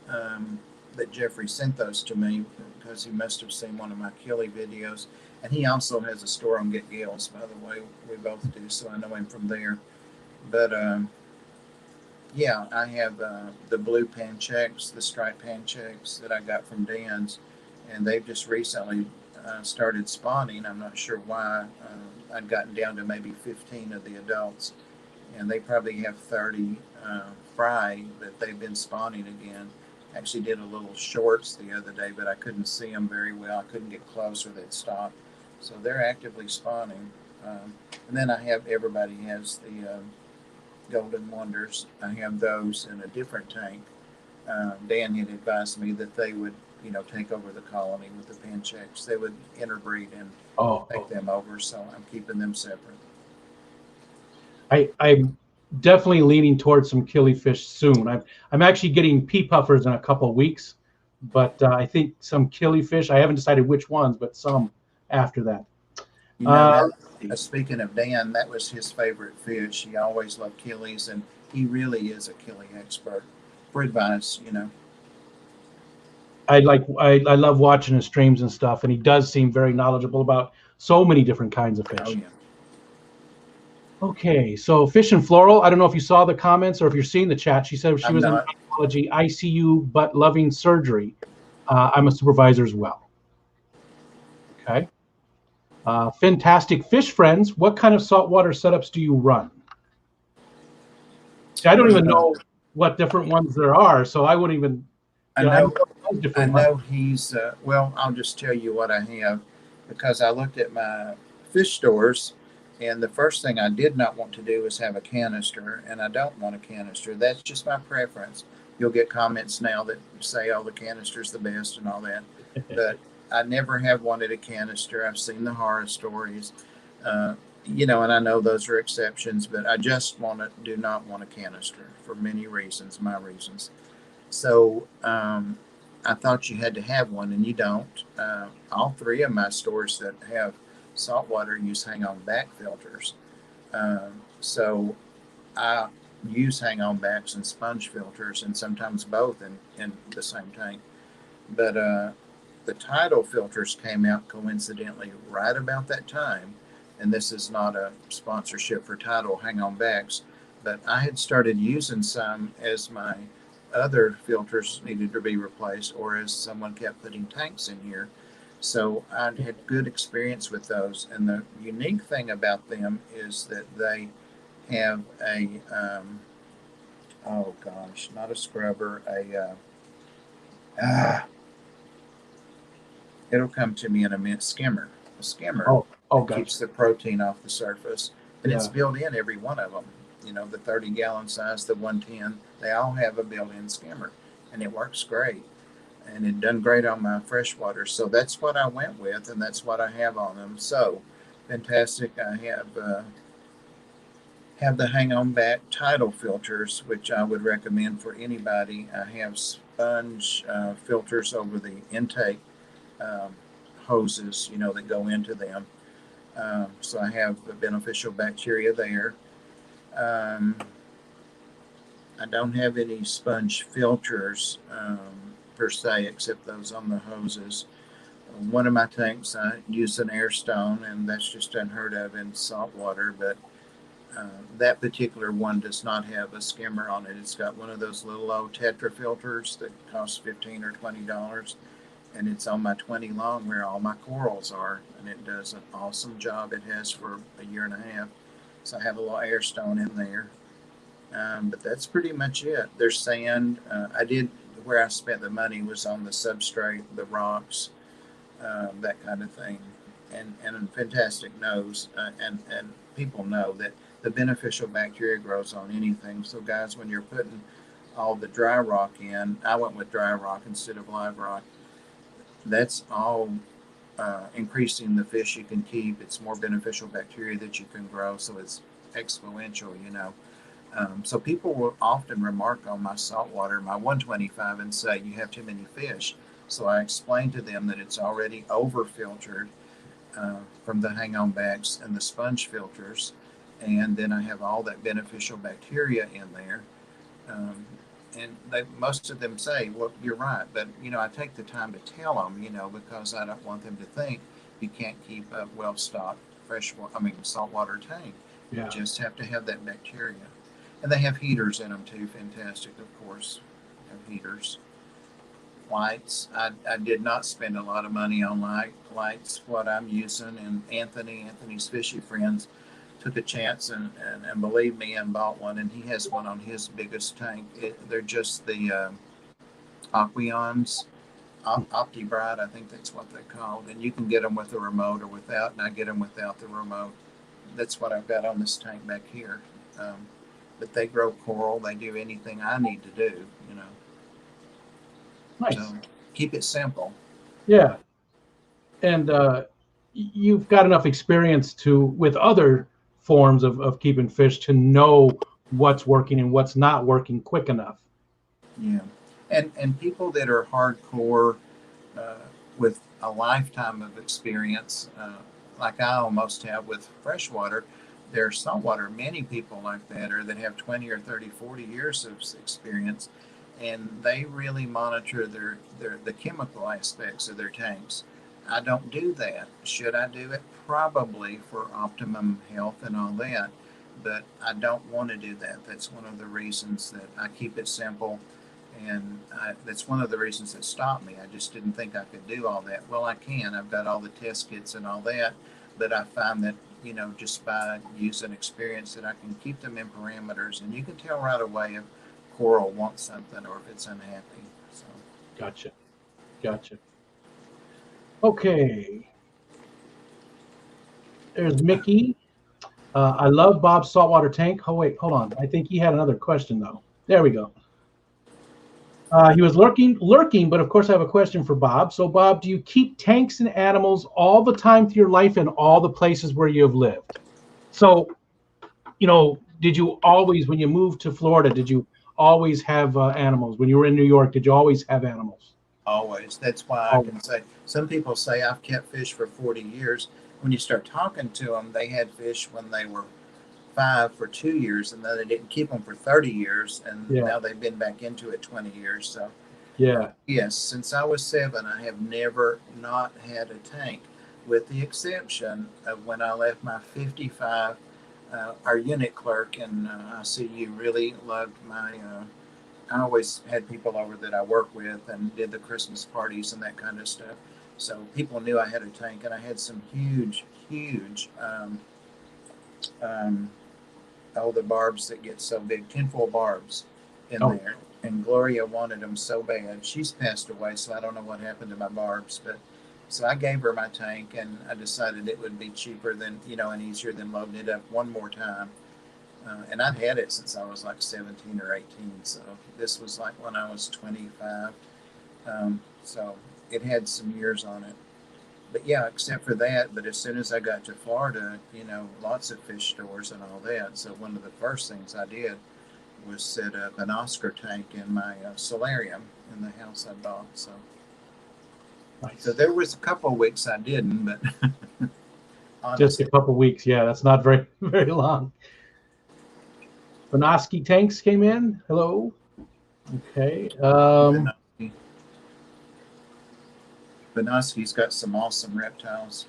um, that Jeffrey sent those to me because he must have seen one of my killie videos. And he also has a store on Get Gills, by the way. We both do, so I know him from there. But yeah, I have the blue pancheks, the striped pancheks that I got from Dan's, and they've just recently started spawning. I'm not sure why. I'd gotten down to maybe 15 of the adults, and they probably have 30 fry that they've been spawning again. Actually, did a little shorts the other day, but I couldn't see them very well. I couldn't get close or they'd stop. So they're actively spawning. And then I have everybody has the Golden Wonders. I have those in a different tank. Dan had advised me that they would, take over the colony with the pancheks. They would interbreed and take them over. So I'm keeping them separate. I'm definitely leaning towards some killifish soon. I'm actually getting pea puffers in a couple of weeks, but I think some killifish. I haven't decided which ones, but some after that. That Let's see. speaking of Dan, that was his favorite fish. He always loved killies, and he really is a killie expert. For advice. I love watching his streams and stuff, and he does seem very knowledgeable about so many different kinds of Oh fish. yeah. Okay, so Fish and Floral. I don't know if you saw the comments or if you're seeing the chat. She said she I'm was in not. oncology, ICU, but loving surgery. I'm a supervisor as well. Okay. Fantastic Fish Friends. What kind of saltwater setups do you run? See, I don't even know what different ones there are, so I wouldn't even. I I know. don't know I different ones. know he's. Well, I'll just tell you what I have because I looked at my fish stores, and the first thing I did not want to do is have a canister, and I don't want a canister. That's just my preference. You'll get comments now that say, "Oh, the canister's the best" and all that, but I never have wanted a canister. I've seen the horror stories, and I know those are exceptions, but I just do not want a canister for many reasons. My reasons. So I thought you had to have one, and you don't. All three of my stores that have saltwater use hang-on back filters. So I use hang-on backs and sponge filters, and sometimes both in the same tank. But the tidal filters came out coincidentally right about that time, and this is not a sponsorship for tidal hang-on backs, but I had started using some as my other filters needed to be replaced, or as someone kept putting tanks in here. So I had good experience with those. And the unique thing about them is that they have oh gosh, not a scrubber, it'll come to me in a minute, a skimmer that Gotcha. keeps the protein off the surface. And it's Yeah. built in every one of them. The 30-gallon size, the 110, they all have a built-in skimmer, and it works great. And it done great on my freshwater. So that's what I went with, and that's what I have on them. So fantastic. I have the hang-on back tidal filters, which I would recommend for anybody. I have sponge filters over the intake hoses, that go into them. So I have the beneficial bacteria there. I don't have any sponge filters per se, except those on the hoses. One of my tanks, I use an air stone, and that's just unheard of in salt water. But that particular one does not have a skimmer on it. It's got one of those little old Tetra filters that cost $15 or $20, and it's on my 20 long where all my corals are, and it does an awesome job. It has for a year and a half. So I have a little air stone in there. But that's pretty much it. There's sand. Where I spent the money was on the substrate, the rocks, that kind of thing. and fantastic knows, and people know that the beneficial bacteria grows on anything. So guys, when you're putting all the dry rock in, I went with dry rock instead of live rock. That's all increasing the fish you can keep. It's more beneficial bacteria that you can grow, so it's exponential, you know. So people will often remark on my saltwater, my 125, and say, you have too many fish. So I explain to them that it's already over filtered from the hang-on backs and the sponge filters. And then I have all that beneficial bacteria in there. And most of them say, well, you're right. But, you know, I take the time to tell them, you know, because I don't want them to think you can't keep a well-stocked saltwater tank. Yeah. You just have to have that bacteria. And they have heaters in them too. Fantastic, of course. Have heaters. Lights. I did not spend a lot of money on lights. What I'm using, and Anthony's Fishy Friends, took a chance and believe me, and bought one, and he has one on his biggest tank. They're just the Aquions, OptiBrite, I think that's what they're called, and you can get them with a remote or without, and I get them without the remote. That's what I've got on this tank back here. But they grow coral. They do anything I need to do, you know. Nice. So keep it simple. Yeah. And you've got enough experience with other forms of keeping fish to know what's working and what's not working quick enough. Yeah. And people that are hardcore with a lifetime of experience, like I almost have with freshwater, there's saltwater, many people like that, or that have 20 or 30, 40 years of experience, and they really monitor the chemical aspects of their tanks. I don't do that. Should I do it? Probably, for optimum health and all that, but I don't want to do that. That's one of the reasons that I keep it simple, and that's one of the reasons that stopped me. I just didn't think I could do all that. Well, I can. I've got all the test kits and all that, but I find that, you know, just by using experience, that I can keep them in parameters, and you can tell right away if coral wants something or if it's unhappy. So. Gotcha. Okay. There's Mickey. I love Bob's saltwater tank. Oh, wait, hold on. I think he had another question, though. There we go. He was lurking, but of course I have a question for Bob. So, Bob, do you keep tanks and animals all the time through your life in all the places where you have lived? So, you know, did you always, when you moved to Florida, did you always have animals? When you were in New York, did you always have animals? Always. That's why I can say, some people say I've kept fish for 40 years. When you start talking to them, they had fish when they were 5 for 2 years, and then they didn't keep them for 30 years, and now they've been back into it 20 years. So yes, since I was 7, I have never not had a tank, with the exception of when I left my 55. Our unit clerk in ICU really loved my I always had people over that I work with and did the Christmas parties and that kind of stuff, so people knew I had a tank, and I had some huge the barbs that get so big, tinfoil barbs in there. And Gloria wanted them so bad. She's passed away, so I don't know what happened to my barbs. But so I gave her my tank, and I decided it would be cheaper than, you know, and easier than loading it up one more time. And I'd had it since I was like 17 or 18. So this was like when I was 25. So it had some years on it. But yeah, except for that. But as soon as I got to Florida, you know, lots of fish stores and all that. So one of the first things I did was set up an Oscar tank in my solarium in the house I bought. So, nice. So there was a couple of weeks I didn't, but just a couple of weeks. Yeah, that's not very long. Benoski tanks came in. Hello. Okay. Benoski's got some awesome reptiles.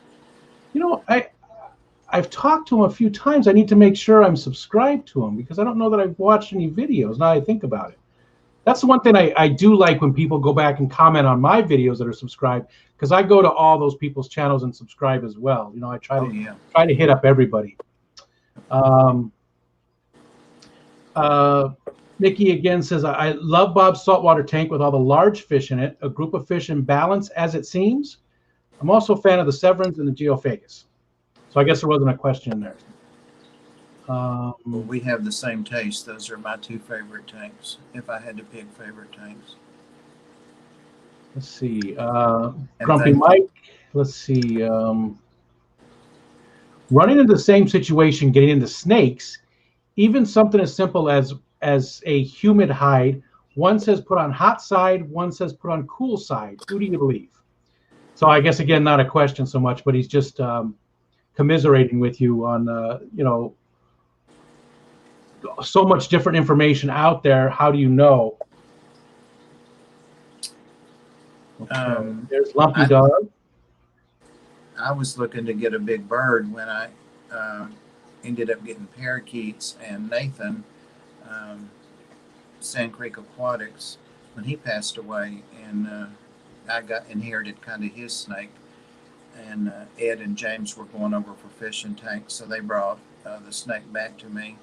You know, I've talked to him a few times. I need to make sure I'm subscribed to him, because I don't know that I've watched any videos. Now I think about it. That's the one thing I do like, when people go back and comment on my videos that are subscribed, because I go to all those people's channels and subscribe as well. You know, I try to hit up everybody. Nikki again says, I love Bob's saltwater tank with all the large fish in it. A group of fish in balance, as it seems. I'm also a fan of the Severins and the Geophagus. So I guess there wasn't a question in there. Well, we have the same taste. Those are my two favorite tanks, if I had to pick favorite tanks. Let's see. Grumpy Mike. Let's see. Running into the same situation, getting into snakes, even something as simple as a humid hide. One says put on hot side, one says put on cool side. Who do you believe? So I guess again, not a question so much, but he's just commiserating with you on so much different information out there. How do you know? Okay. There's Lumpy Dog. I was looking to get a big bird when I ended up getting parakeets, and Nathan, Sand Creek Aquatics, when he passed away, and I got inherited kind of his snake, and Ed and James were going over for fishing tanks, so they brought the snake back to me.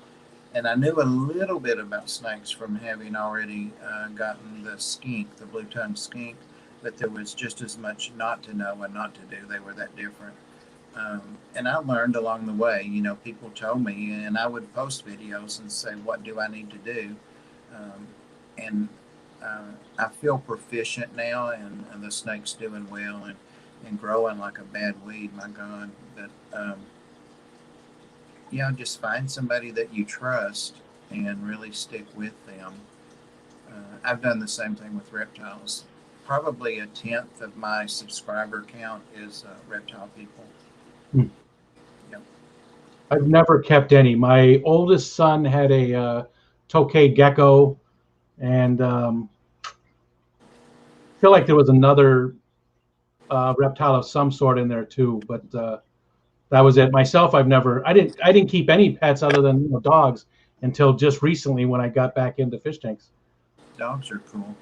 And I knew a little bit about snakes from having already gotten the skink, the blue-tongued skink, but there was just as much not to know and not to do. They were that different. And I learned along the way. People told me, and I would post videos and say, what do I need to do? And I feel proficient now, and the snake's doing well and growing like a bad weed, my God. But just find somebody that you trust and really stick with them. I've done the same thing with reptiles. Probably 1/10 of my subscriber count is reptile people. Yep. I've never kept any. My oldest son had a tokay gecko, and feel like there was another reptile of some sort in there too, but that was it. Myself, I didn't keep any pets other than dogs until just recently when I got back into fish tanks. Dogs are cool.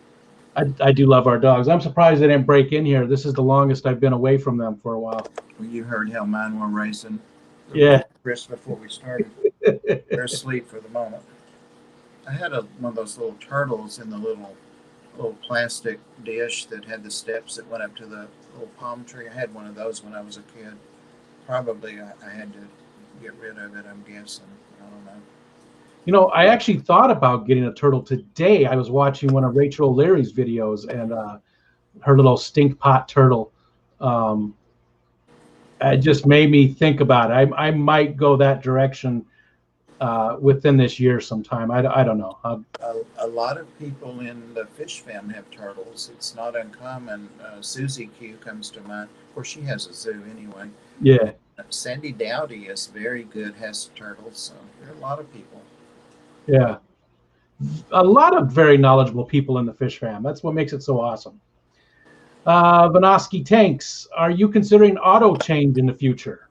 I do love our dogs. I'm surprised they didn't break in here. This is the longest I've been away from them for a while. Well, you heard how mine were racing. Yeah. Chris, before we started, they're asleep for the moment. I had one of those little turtles in the little plastic dish that had the steps that went up to the little palm tree. I had one of those when I was a kid. Probably I had to get rid of it, I'm guessing. I don't know. I actually thought about getting a turtle today. I was watching one of Rachel O'Leary's videos, and her little stink pot turtle. It just made me think about it. I might go that direction within this year sometime. I don't know. A lot of people in the fish fam have turtles. It's not uncommon. Susie Q comes to mind. Of course, she has a zoo anyway. Yeah. Sandy Dowdy is very good, has turtles. So there are a lot of people. Yeah. A lot of very knowledgeable people in the fish fam. That's what makes it so awesome. Vanoski Tanks, are you considering auto change in the future?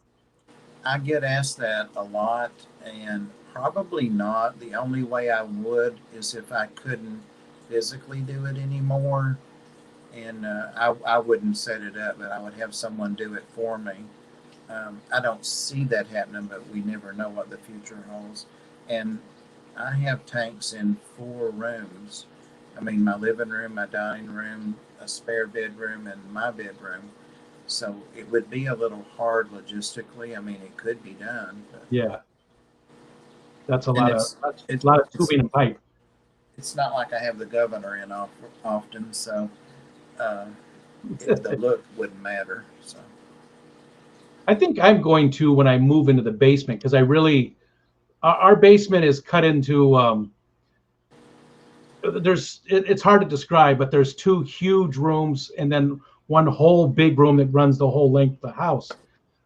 I get asked that a lot, and probably not. The only way I would is if I couldn't physically do it anymore, and I wouldn't set it up, but I would have someone do it for me. I don't see that happening, but we never know what the future holds. And I have tanks in 4 rooms. I mean, my living room, my dining room, a spare bedroom, and my bedroom. So it would be a little hard logistically. I mean, it could be done. But yeah. That's a lot of tubing and pipe. It's not like I have the governor in often, so the look wouldn't matter. So I think I'm going to when I move into the basement, because our basement is cut into it's hard to describe, but there's 2 huge rooms and then one whole big room that runs the whole length of the house.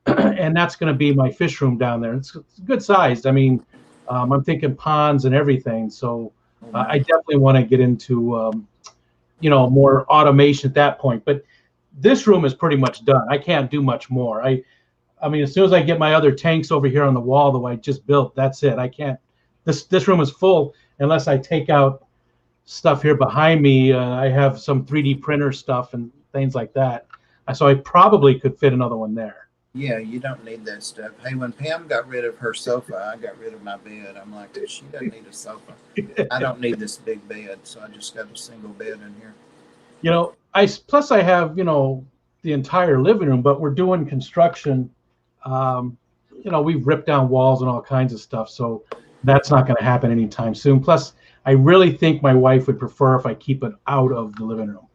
And that's going to be my fish room down there. It's good sized. I mean, I'm thinking ponds and everything. So I definitely want to get into, more automation at that point. But this room is pretty much done. I can't do much more. I mean, as soon as I get my other tanks over here on the wall that I just built, that's it. I can't. This room is full unless I take out stuff here behind me. I have some 3D printer stuff and things like that. So I probably could fit another one there. Yeah, you don't need that stuff. Hey, when Pam got rid of her sofa, I got rid of my bed. I'm like, she doesn't need a sofa. I don't need this big bed, so I just got a single bed in here. Plus I have, the entire living room, but we're doing construction. We've ripped down walls and all kinds of stuff, so that's not going to happen anytime soon. Plus, I really think my wife would prefer if I keep it out of the living room.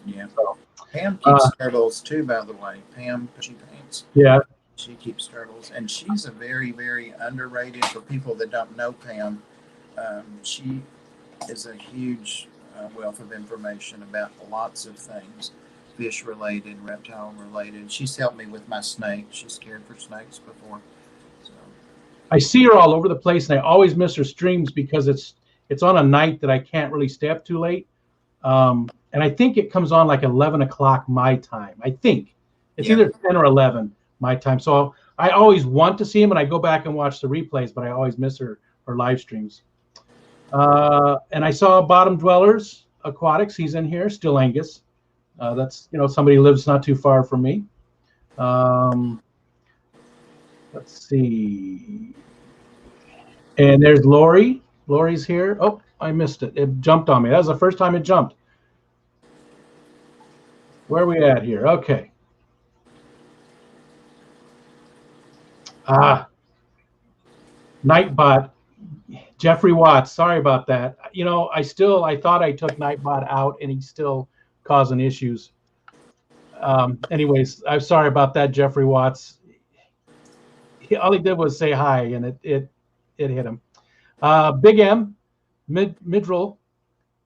Yeah. So, Pam keeps turtles too, by the way. Pam, she paints. Yeah. She keeps turtles, and she's a very, very underrated for people that don't know Pam. She is a huge wealth of information about lots of things, fish related, reptile related. She's helped me with my snake. She's cared for snakes before. So I see her all over the place, and I always miss her streams because it's on a night that I can't really stay up too late. And I think it comes on like 11 o'clock my time. I think it's either 10 or 11 my time. So I always want to see him, and I go back and watch the replays, but I always miss her live streams. And I saw Bottom Dwellers Aquatics. He's in here, still Angus. That's somebody who lives not too far from me. Let's see. And there's Lori. Lori's here. Oh, I missed it. It jumped on me. That was the first time it jumped. Where are we at here? Okay. Nightbot. Jeffrey Watts. Sorry about that. I thought I took Nightbot out, and he's still causing issues. Anyways, I'm sorry about that, Jeffrey Watts. All he did was say hi, and it hit him. Big M, Midrill,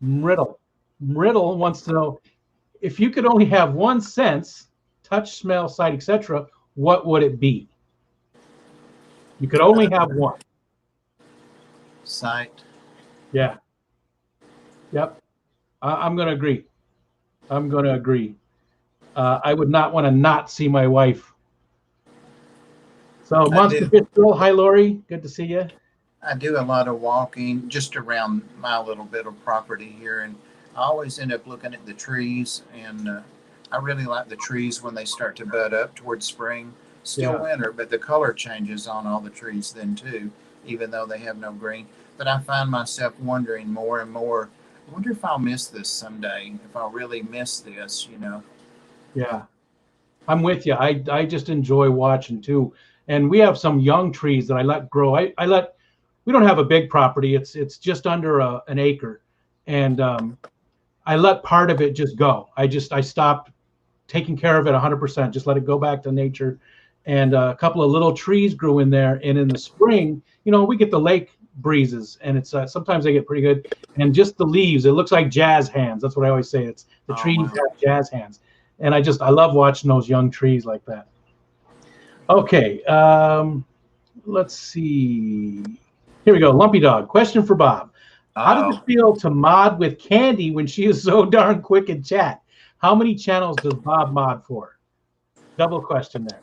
Mriddle wants to know, if you could only have one sense, touch, smell, sight, etc., what would it be? You could only have one. Sight. Yeah. Yep. I'm going to agree. I would not want to not see my wife. So, Monster Fish Girl, hi, Lori. Good to see you. I do a lot of walking just around my little bit of property here, and I always end up looking at the trees, and I really like the trees when they start to bud up towards spring. Still winter, but the color changes on all the trees then too, even though they have no green. But I find myself wondering more and more, I wonder if I'll miss this someday, if I'll really miss this, Yeah, I'm with you. I just enjoy watching too. And we have some young trees that I let grow. We don't have a big property. It's just under an acre. And I let part of it just go. I stopped taking care of it 100%, just let it go back to nature. And a couple of little trees grew in there. And in the spring, we get the lake breezes, and it's sometimes they get pretty good. And just the leaves, it looks like jazz hands. That's what I always say. It's the trees have jazz hands. And I love watching those young trees like that. Okay, let's see. Here we go. Lumpy Dog. Question for Bob. How does it feel to mod with Candy when she is so darn quick in chat? How many channels does Bob mod for? Double question there.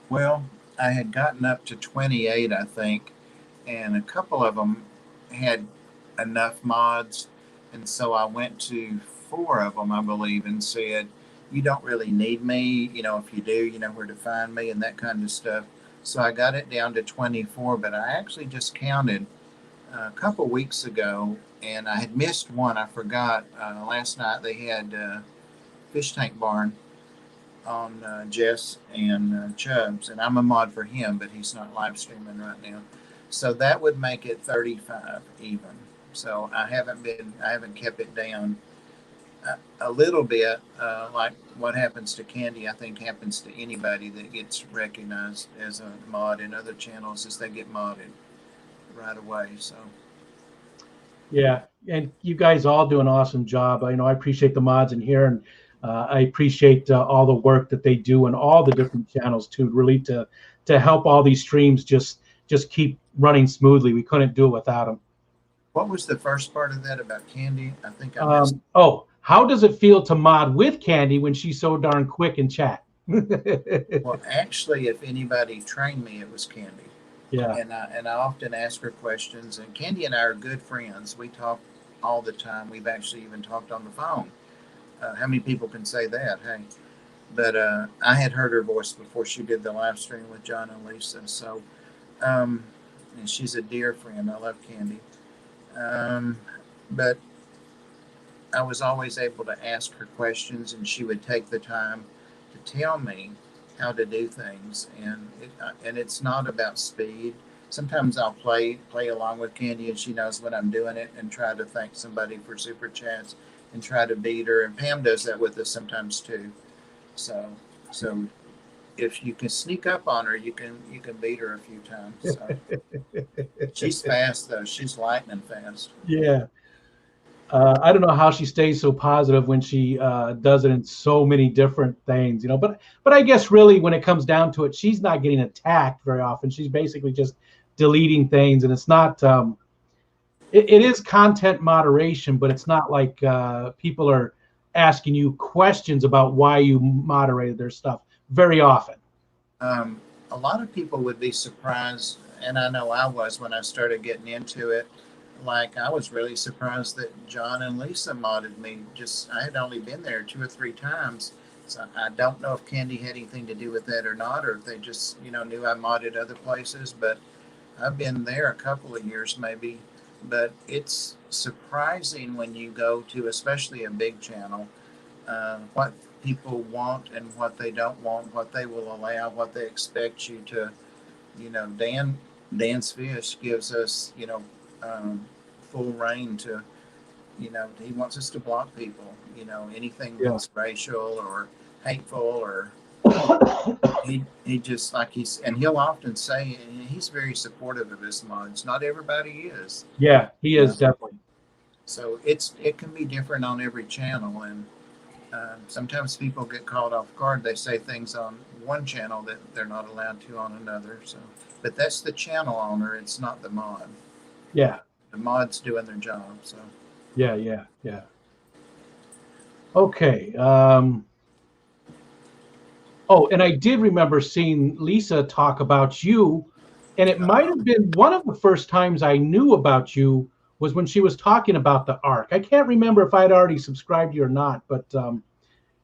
Well, I had gotten up to 28, I think, and a couple of them had enough mods, and so I went to 4 of them, I believe, and said, you don't really need me, if you do, you know where to find me and that kind of stuff. So I got it down to 24, but I actually just counted a couple weeks ago, and I had missed one. I forgot. Last night they had Fish Tank Barn on Jess and Chubbs, and I'm a mod for him, but he's not live streaming right now. So that would make it 35 even. So I haven't kept it down. A little bit, like what happens to Candy, I think happens to anybody that gets recognized as a mod in other channels, is they get modded right away. So yeah, and you guys all do an awesome job. I appreciate the mods in here, and I appreciate all the work that they do in all the different channels too, really to help all these streams just keep running smoothly. We couldn't do it without them. What was the first part of that about Candy? I think I missed. How does it feel to mod with Candy when she's so darn quick in chat? Well, actually, if anybody trained me, it was Candy. Yeah. And I often ask her questions, and Candy and I are good friends. We talk all the time. We've actually even talked on the phone. How many people can say that? Hey, but I had heard her voice before she did the live stream with John and Lisa. So, and she's a dear friend. I love Candy. But I was always able to ask her questions, and she would take the time to tell me how to do things. And it's not about speed. Sometimes I'll play along with Candy, and she knows when I'm doing it, and try to thank somebody for super chats and try to beat her. And Pam does that with us sometimes too. So so if you can sneak up on her, you can beat her a few times. So she's fast though. She's lightning fast. Yeah. I don't know how she stays so positive when she does it in so many different things, you know. But I guess really when it comes down to it, she's not getting attacked very often. She's basically just deleting things, and it's not. It is content moderation, but it's not like people are asking you questions about why you moderated their stuff very often. Um, a lot of people would be surprised, and I know I was when I started getting into it. Like I was really surprised that John and Lisa modded me. Just I had only been there 2 or 3 times, so I don't know if Candy had anything to do with that or not, or if they just knew I modded other places. But I've been there a couple of years maybe. But it's surprising when you go to especially a big channel, what people want and what they don't want, what they will allow, what they expect you to. Dan's Fish gives us um, full reign to he wants us to block people. Anything Yeah. that's racial or hateful or he just like and he'll often say, and he's very supportive of his mods. Not everybody is. Yeah, he is definitely. So it can be different on every channel, and sometimes people get caught off guard. They say things on one channel that they're not allowed to on another. So, but that's the channel owner. It's not the mod. Yeah. The mod's doing their job. So. Yeah. Okay. Oh, and I did remember seeing Lisa talk about you, and it might have been one of the first times I knew about you was when she was talking about the Ark. I can't remember if I'd already subscribed to you or not, but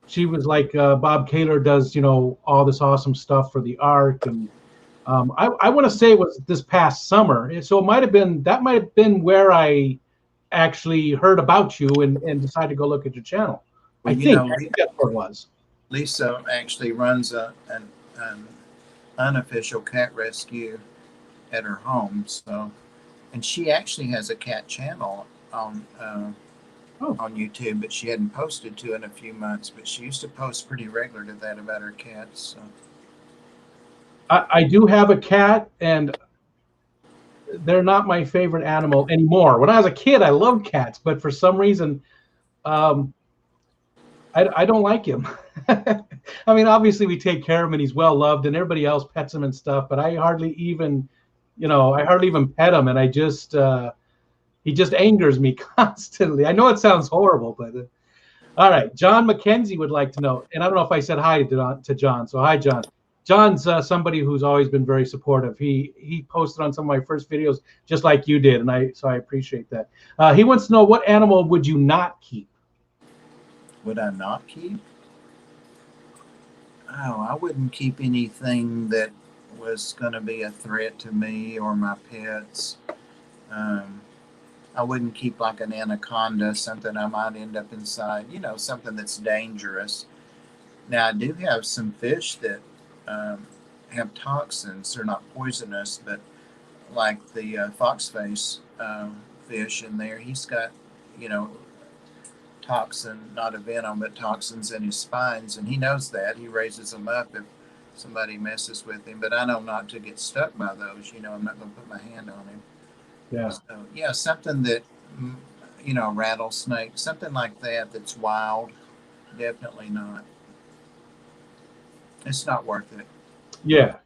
she was like, Bob Caylor does, all this awesome stuff for the Ark, and I want to say it was this past summer, so might have been where I actually heard about you and decided to go look at your channel. Well, I think that's what it was. Lisa actually runs an unofficial cat rescue at her home. So, and she actually has a cat channel on YouTube, but she hadn't posted to in a few months. But she used to post pretty regular to that about her cats. So. I do have a cat, and they're not my favorite animal anymore. When I was a kid, I loved cats, but for some reason, I don't like him. I mean, obviously we take care of him and he's well loved and everybody else pets him and stuff, but I hardly even pet him, and he just angers me constantly. I know it sounds horrible, but all right. John McKenzie would like to know, and I don't know if I said hi to John, so hi, John. John's somebody who's always been very supportive. He posted on some of my first videos just like you did, and I appreciate that. He wants to know, what animal would you not keep? Would I not keep? Oh, I wouldn't keep anything that was going to be a threat to me or my pets. I wouldn't keep like an anaconda, something I might end up inside, something that's dangerous. Now, I do have some fish that have toxins. They're not poisonous, but like the foxface fish in there, he's got, toxin, not a venom, but toxins in his spines, and he knows that. He raises them up if somebody messes with him, but I know not to get stuck by those. I'm not going to put my hand on him. Yeah. So, yeah, something that, rattlesnake, something like that that's wild, definitely not. It's not worth it. Yeah.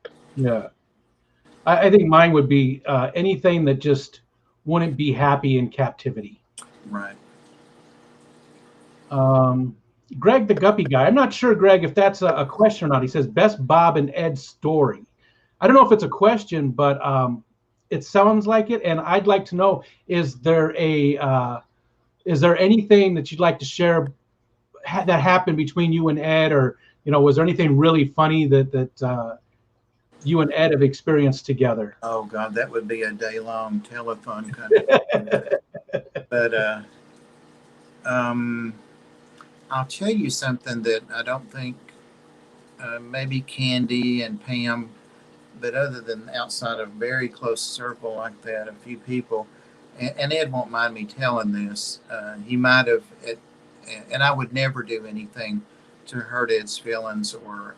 I think mine would be anything that just wouldn't be happy in captivity. Right. Greg the Guppy guy. I'm not sure, Greg, if that's a question or not. He says, best Bob and Ed story. I don't know if it's a question, but it sounds like it. And I'd like to know, is there anything that you'd like to share that happened between you and Ed, or, was there anything really funny that you and Ed have experienced together? Oh God, that would be a day-long telephone kind of thing. But Um, I'll tell you something that I don't think maybe Candy and Pam, but other than outside a very close circle like that, a few people, and Ed won't mind me telling this, he might have, and I would never do anything to hurt Ed's feelings or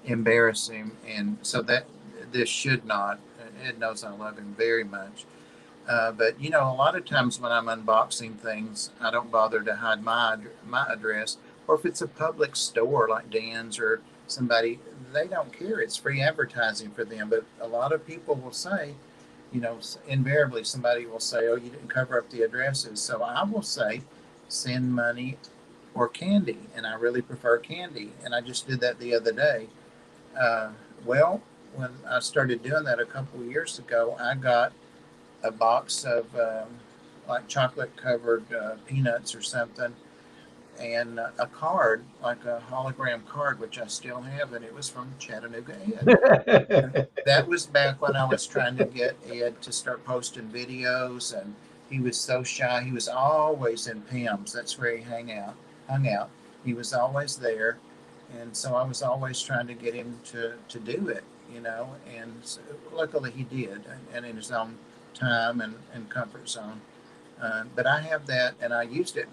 embarrass him, and so that this should not. Ed knows I love him very much. But you know, a lot of times when I'm unboxing things, I don't bother to hide my address. Or if it's a public store like Dan's or somebody, they don't care. It's free advertising for them. But a lot of people will say, you know, invariably somebody will say, "Oh, you didn't cover up the addresses." So I will say, send money or candy, and I really prefer candy. And I just did that the other day. Uh, well, when I started doing that a couple of years ago, I got a box of like chocolate covered peanuts or something, and a card, like a hologram card, which I still have, and it was from Chattanooga Ed. And that was back when I was trying to get Ed to start posting videos, and he was so shy. He was always in Pam's. That's where he hung out. He was always there, and so I was always trying to get him to do it, you know. And so, luckily he did, and in his own time and comfort zone. But I have that, and I used it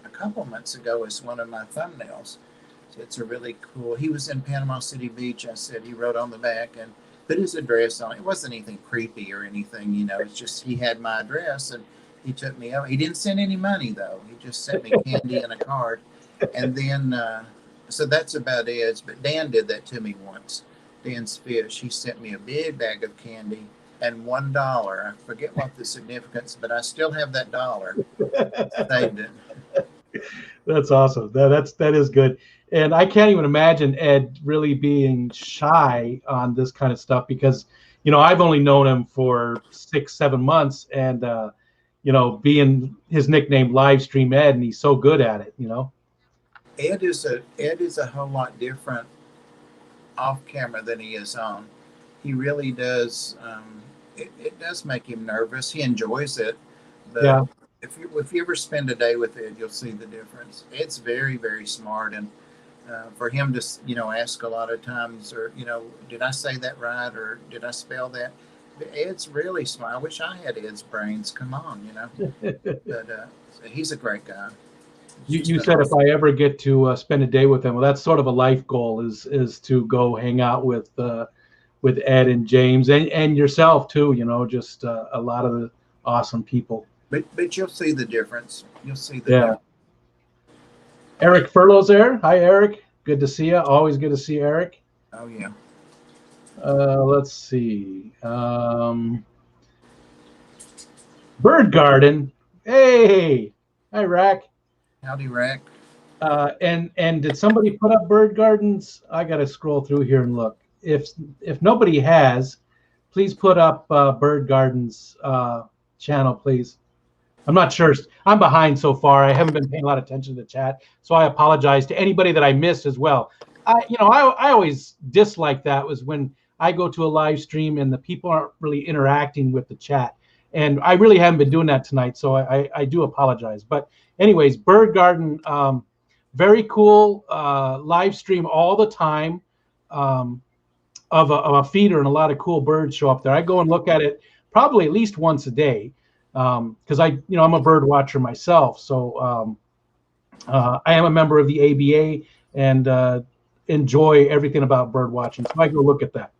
a couple months ago as one of my thumbnails. So it's a really cool. He was in Panama City Beach. I said he wrote on the back and put his address on. It wasn't anything creepy or anything, you know. It's just he had my address and he took me out. He didn't send any money though. He just sent me candy and a card. And then, so that's about it. But Dan did that to me once. Dan's Fish. He sent me a big bag of candy and $1. I forget what the significance, but I still have that dollar. Saved it. That's awesome. That is good. And I can't even imagine Ed really being shy on this kind of stuff because, you know, I've only known him for 6-7 months, and you know, being his nickname Livestream Ed, and he's so good at it, you know. Ed is a whole lot different off camera than he is on. He really does. It does make him nervous. He enjoys it, but Yeah. if you ever spend a day with Ed, you'll see the difference. Ed's very very smart, and for him to ask a lot of times, or did I say that right, or did I spell that? Ed's really smart. I wish I had Ed's brains. Come on, but so he's a great guy. You said if I ever get to spend a day with him, well, that's sort of a life goal is to go hang out with Ed and James and yourself too. You know, just a lot of the awesome people. But you'll see the difference. You'll see the difference. Eric Furlow's there. Hi, Eric. Good to see you. Always good to see Eric. Oh yeah. Let's see. Bird Garden. Hey. Hi, Rack. Howdy, Rack. And did somebody put up Bird Gardens? I got to scroll through here and look. If nobody has, please put up Bird Gardens channel, please. I'm not sure. I'm behind so far. I haven't been paying a lot of attention to the chat, so I apologize to anybody that I missed as well. I always dislike that was when I go to a live stream and the people aren't really interacting with the chat, and I really haven't been doing that tonight, so I do apologize. But anyways, Bird Garden, very cool live stream all the time of a feeder, and a lot of cool birds show up there. I go and look at it probably at least once a day. Because I'm a bird watcher myself, so I am a member of the ABA and enjoy everything about bird watching. So I go look at that.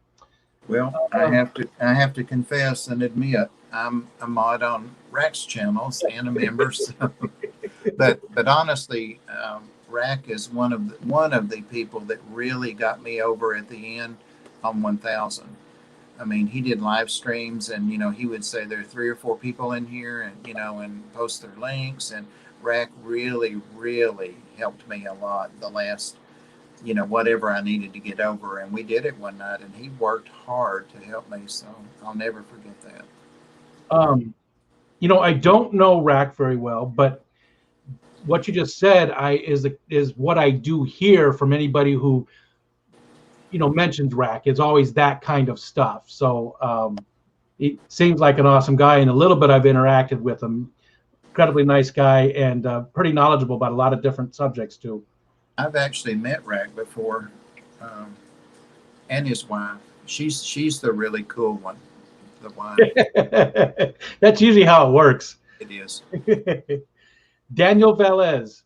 Well, I have to confess and admit I'm a mod on Rack's channels and a member. So, but honestly, Rack is one of the people that really got me over at the end on 1000. I mean, he did live streams, and he would say there are 3 or 4 people in here, and and post their links. And Rack really, really helped me a lot the last, whatever I needed to get over. And we did it one night, and he worked hard to help me. So I'll never forget that. I don't know Rack very well, but what you just said is what I do hear from anybody who mentions Rack. It's always that kind of stuff. So it seems like an awesome guy, and a little bit I've interacted with him. incredibly nice guy and pretty knowledgeable about a lot of different subjects too. I've actually met Rack before, um, and his wife. She's the really cool one. The wife. That's usually how it works. It is. Daniel Velez.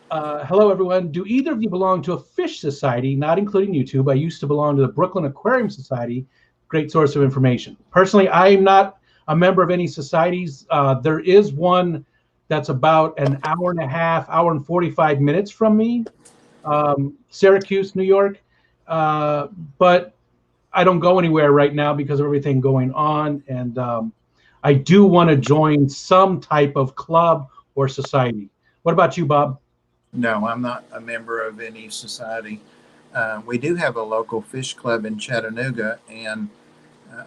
Hello, everyone. Do either of you belong to a fish society, not including YouTube? I used to belong to the Brooklyn Aquarium Society. Great source of information. Personally, I am not a member of any societies. There is one that's about an hour and a half, hour and 45 minutes from me, Syracuse, New York. But I don't go anywhere right now because of everything going on. And I do want to join some type of club or society. What about you, Bob? No, I'm not a member of any society. We do have a local fish club in Chattanooga, and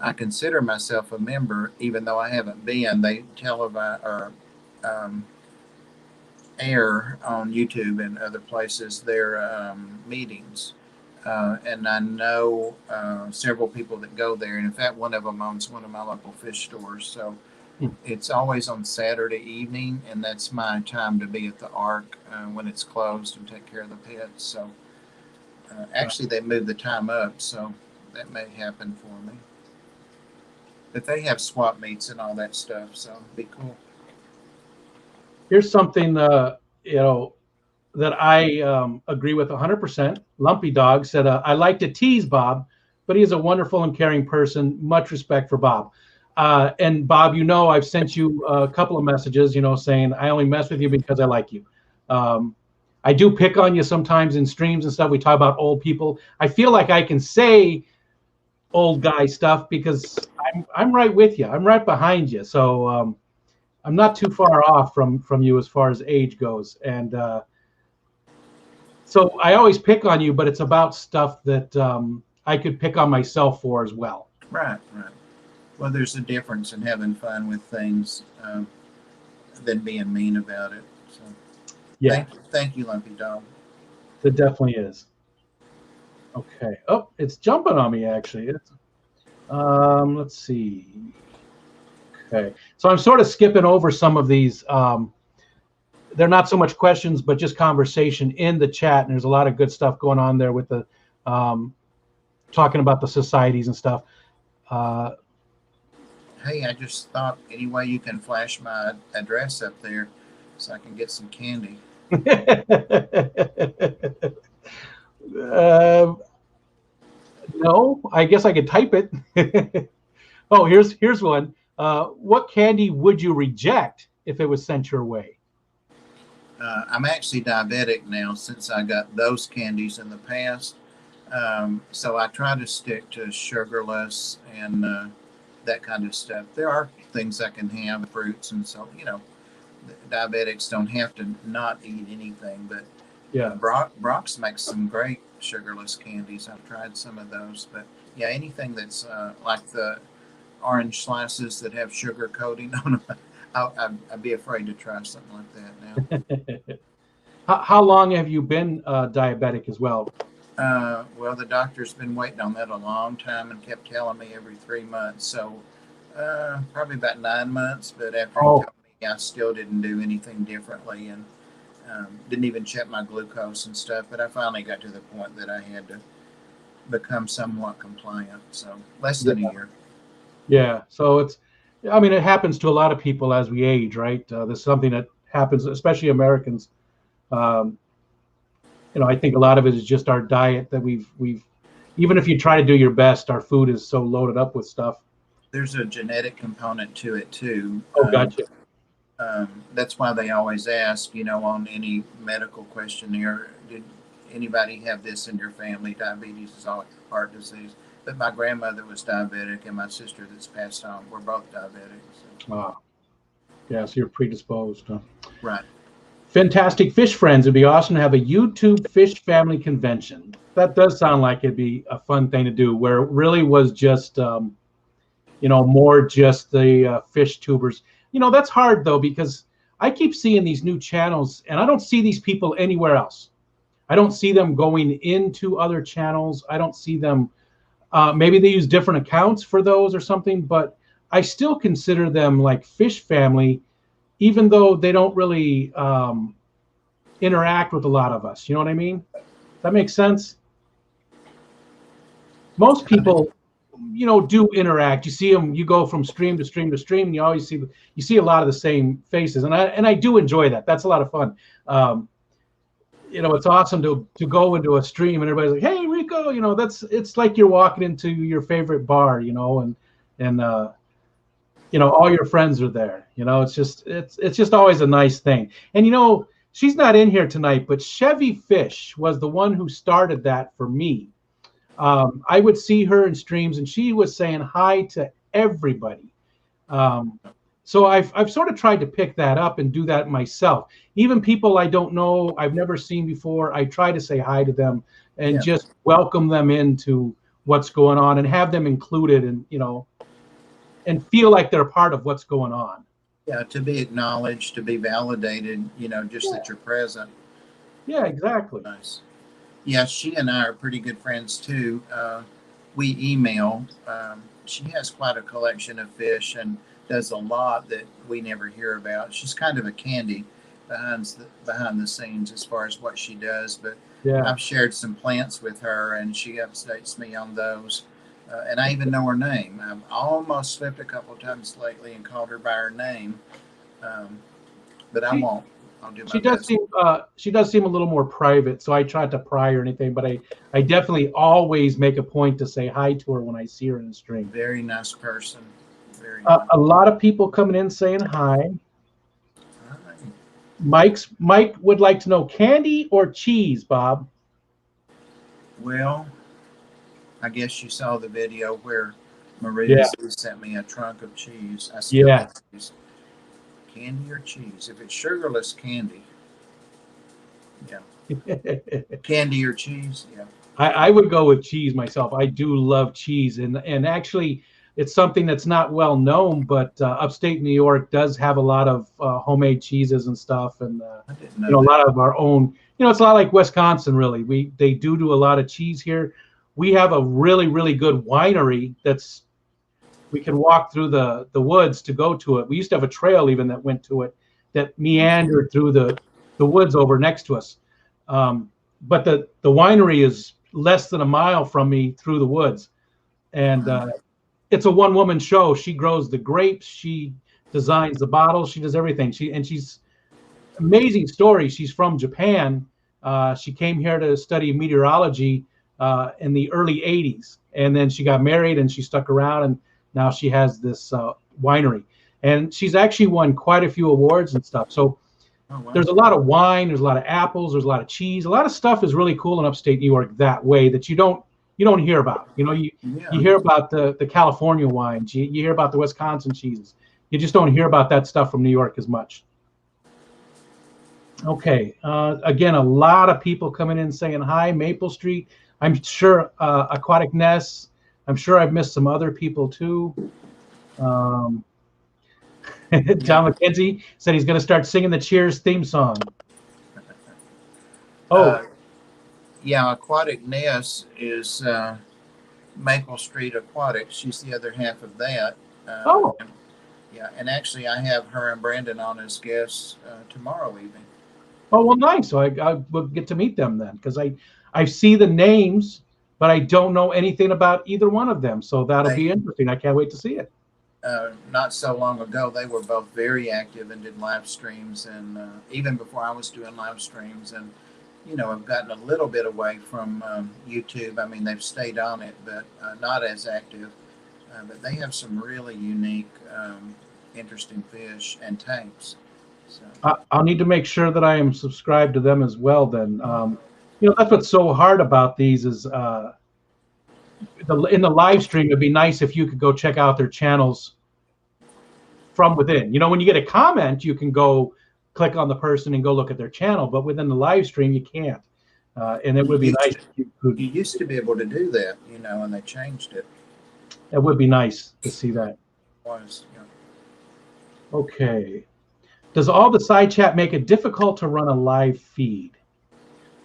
I consider myself a member, even though I haven't been. They televise or air on YouTube and other places their meetings. And I know several people that go there. And in fact, one of them owns one of my local fish stores. So it's always on Saturday evening, and that's my time to be at the Ark when it's closed and take care of the pets. So actually, they moved the time up, so that may happen for me. But they have swap meets and all that stuff, so it'd be cool. Here's something that I agree with 100%. Lumpy Dog said, I like to tease Bob, but he is a wonderful and caring person. Much respect for Bob. And Bob, I've sent you a couple of messages, saying I only mess with you because I like you. I do pick on you sometimes in streams and stuff. We talk about old people. I feel like I can say old guy stuff because I'm right with you. I'm right behind you. So I'm not too far off from you as far as age goes. And so I always pick on you, but it's about stuff that I could pick on myself for as well. Right. Well, there's a difference in having fun with things than being mean about it. So, yeah. Thank you, Lumpy Dog. It definitely is. Okay. Oh, it's jumping on me actually. Let's see. Okay. So I'm sort of skipping over some of these. They're not so much questions, but just conversation in the chat. And there's a lot of good stuff going on there with the talking about the societies and stuff. Hey, I just thought any way you can flash my address up there so I can get some candy. No, I guess I could type it. Oh, here's one. What candy would you reject if it was sent your way? I'm actually diabetic now since I got those candies in the past. So I try to stick to sugarless and that kind of stuff. There are things I can have, fruits, and so diabetics don't have to not eat anything. But yeah, Brock's makes some great sugarless candies. I've tried some of those, but yeah, anything that's like the orange slices that have sugar coating on them, I'd be afraid to try something like that now. How long have you been diabetic as well? Well, the doctor's been waiting on that a long time and kept telling me every 3 months. So probably about 9 months. But after he told me, I still didn't do anything differently and didn't even check my glucose and stuff. But I finally got to the point that I had to become somewhat compliant. So less than a year. Yeah. So it happens to a lot of people as we age, right? There's something that happens, especially Americans. I think a lot of it is just our diet that we've even if you try to do your best, our food is so loaded up with stuff. There's a genetic component to it too. Oh, gotcha. That's why they always ask, on any medical questionnaire, did anybody have this in your family? Diabetes is all heart disease. But my grandmother was diabetic, and my sister that's passed on, we're both diabetic. So. Wow. Yeah, so you're predisposed. Huh? Right. Fantastic Fish Friends. It'd be awesome to have a YouTube fish family convention. That does sound like it'd be a fun thing to do, where it really was just, more just the fish tubers. That's hard, though, because I keep seeing these new channels, and I don't see these people anywhere else. I don't see them going into other channels. I don't see them. Maybe they use different accounts for those or something, but I still consider them like fish family even though they don't really interact with a lot of us. You know what I mean? That makes sense. Most people, do interact. You see them. You go from stream to stream to stream, and you always see a lot of the same faces, and I do enjoy that. That's a lot of fun. It's awesome to go into a stream and everybody's like, "Hey, Rico," it's like you're walking into your favorite bar, and all your friends are there. It's just always a nice thing. And she's not in here tonight, but Chevy Fish was the one who started that for me. I would see her in streams, and she was saying hi to everybody. So I've sort of tried to pick that up and do that myself. Even people I don't know, I've never seen before, I try to say hi to them and just welcome them into what's going on and have them included and feel like they're part of what's going on. Yeah, to be acknowledged, to be validated, just that you're present. Yeah, exactly. Nice. Yeah, she and I are pretty good friends too. We email. She has quite a collection of fish and does a lot that we never hear about. She's kind of a candy behind the scenes as far as what she does. But I've shared some plants with her, and she updates me on those. And I even know her name. I've almost slipped a couple of times lately and called her by her name, but I won't. I'll do my best. She does seem a little more private, so I tried to pry or anything, but I definitely always make a point to say hi to her when I see her in the stream. Very nice person. Very nice. A lot of people coming in saying hi. Mike would like to know candy or cheese, Bob. Well, I guess you saw the video where Maria sent me a trunk of cheese. I still have cheese. Candy or cheese? If it's sugarless candy, candy or cheese, I would go with cheese myself. I do love cheese, and actually, it's something that's not well known, but upstate New York does have a lot of homemade cheeses and stuff, and a lot of our own. It's a lot like Wisconsin, really. They do a lot of cheese here. We have a really, really good winery we can walk through the woods to go to it. We used to have a trail even that went to it that meandered through the woods over next to us. But the winery is less than a mile from me through the woods. And it's a one-woman show. She grows the grapes. She designs the bottles. She does everything. She's amazing story. She's from Japan. She came here to study meteorology in the early 80s. And then she got married and she stuck around, and now she has this winery. And she's actually won quite a few awards and stuff. So there's a lot of wine, there's a lot of apples, there's a lot of cheese. A lot of stuff is really cool in upstate New York that way that you don't hear about. You hear about the California wines, you hear about the Wisconsin cheeses. You just don't hear about that stuff from New York as much. Okay, again, a lot of people coming in saying hi. Maple Street, I'm sure Aquatic Nests. I'm sure I've missed some other people too. John McKenzie said he's going to start singing the Cheers theme song. Aquatic Nest is Maple Street Aquatics. She's the other half of that. And actually I have her and Brandon on as guests tomorrow evening. Oh, well, nice. So I will get to meet them then, because I see the names, but I don't know anything about either one of them. So that'll be interesting. I can't wait to see it. Not so long ago, they were both very active and did live streams. And even before I was doing live streams, and, I've gotten a little bit away from YouTube. I mean, they've stayed on it, but not as active. But they have some really unique, interesting fish and tanks. So. I'll need to make sure that I am subscribed to them as well then. That's what's so hard about these is in the live stream, it'd be nice if you could go check out their channels from within. When you get a comment, you can go click on the person and go look at their channel, but within the live stream, you can't. And it would be nice if you could. You used to be able to do that, and they changed it. It would be nice to see that. Was, Okay. Does all the side chat make it difficult to run a live feed?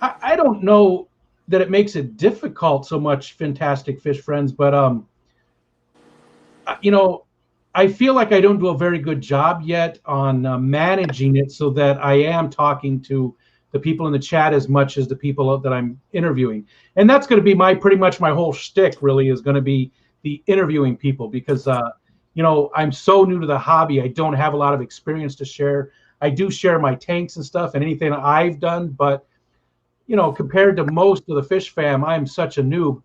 I don't know that it makes it difficult so much, Fantastic Fish Friends, but I feel like I don't do a very good job yet on managing it so that I am talking to the people in the chat as much as the people that I'm interviewing. And that's going to be pretty much my whole shtick really is going to be the interviewing people because, you know, I'm so new to the hobby. I don't have a lot of experience to share. I do share my tanks and stuff and anything I've done, but, you know, compared to most of the fish fam, I'm such a noob.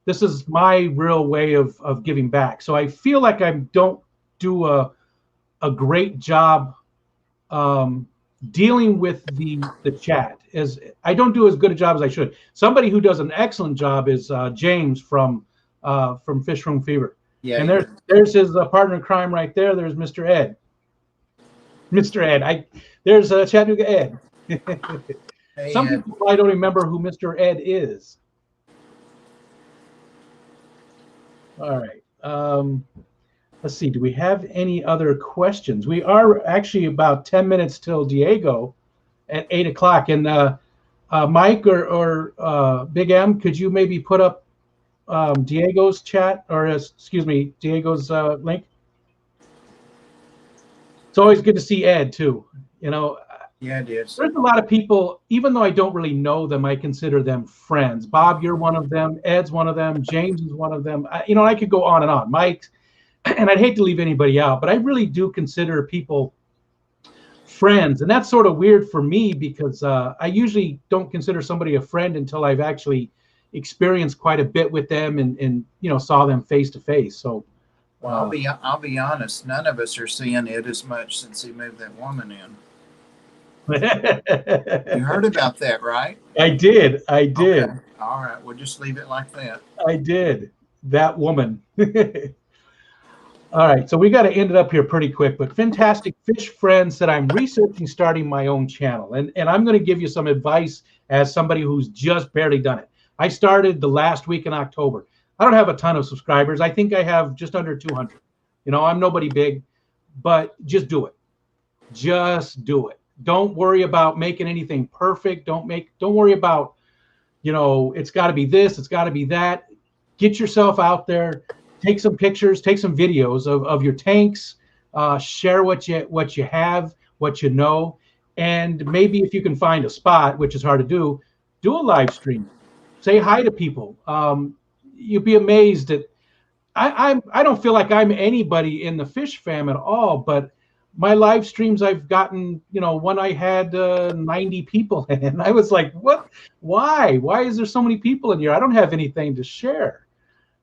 This is my real way of giving back. So I feel like I don't do a great job dealing with the chat. As I don't do as good a job as I should. Somebody who does an excellent job is James from Fish Room Fever. Yeah, and there's his partner in crime right there. There's Mr. Ed. Mr. Ed. There's Chattanooga Ed. Hey, some people probably don't remember who Mr. Ed is. All right. Let's see. Do we have any other questions? We are actually about 10 minutes till Diego at 8 o'clock. And Mike or Big M, could you maybe put up Diego's chat or excuse me, Diego's link? It's always good to see Ed too. You know. Yeah, it is. There's a lot of people, even though I don't really know them, I consider them friends. Bob, you're one of them. Ed's one of them. James is one of them. You know, I could go on and on. Mike, and I'd hate to leave anybody out, but I really do consider people friends. And that's sort of weird for me because I usually don't consider somebody a friend until I've actually experienced quite a bit with them and you know, saw them face to face. So, well, I'll be honest. None of us are seeing Ed as much since he moved that woman in. You heard about that, right? I did. Okay. All right. We'll just leave it like that. I did. That woman. All right. So we got to end it up here pretty quick. But Fantastic Fish Friend said, I'm researching starting my own channel. And I'm going to give you some advice as somebody who's just barely done it. I started the last week in October. I don't have a ton of subscribers. I think I have just under 200. You know, I'm nobody big, but just do it. Just do it. Don't worry about making anything perfect. Don't worry about, you know, it's got to be this, it's got to be that. Get yourself out there, take some pictures, take some videos of your tanks, share what you have, what you know, and maybe if you can find a spot, which is hard to do a live stream. Say hi to people. You'd be amazed at. I don't feel like I'm anybody in the fish fam at all, but my live streams I've gotten, you know, one I had 90 people in, and I was like, what? Why is there so many people in here? I don't have anything to share.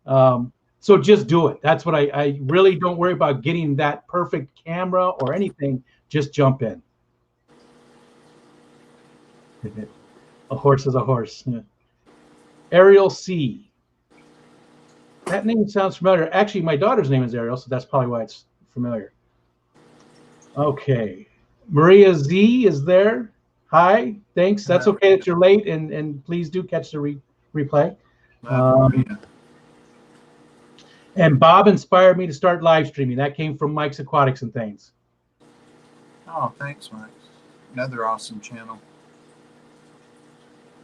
So just do it. That's what I really don't worry about getting that perfect camera or anything. Just jump in. A horse is a horse. Yeah. Ariel C. That name sounds familiar. Actually, my daughter's name is Ariel, so that's probably why it's familiar. Okay. Maria Z is there. Hi. Thanks. That's okay that you're late, and please do catch the replay. And Bob inspired me to start live streaming. That came from Mike's Aquatics and things. Oh, thanks, Mike. Another awesome channel.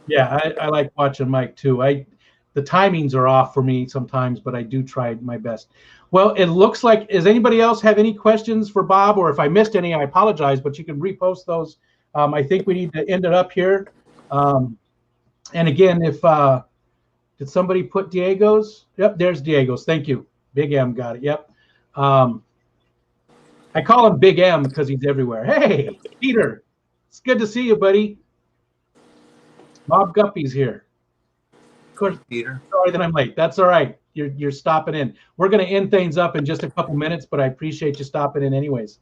Yeah, I like watching Mike too. The timings are off for me sometimes, but I do try my best. Well, it looks like, does anybody else have any questions for Bob? Or if I missed any, I apologize, but you can repost those. I think we need to end it up here. And again, if did somebody put Diego's? Yep, there's Diego's. Thank you. Big M got it. Yep. I call him Big M because he's everywhere. Hey, Peter. It's good to see you, buddy. Bob Guppy's here. Of course, Peter. Sorry that I'm late. That's all right. You're stopping in. We're going to end things up in just a couple minutes, but I appreciate you stopping in anyways.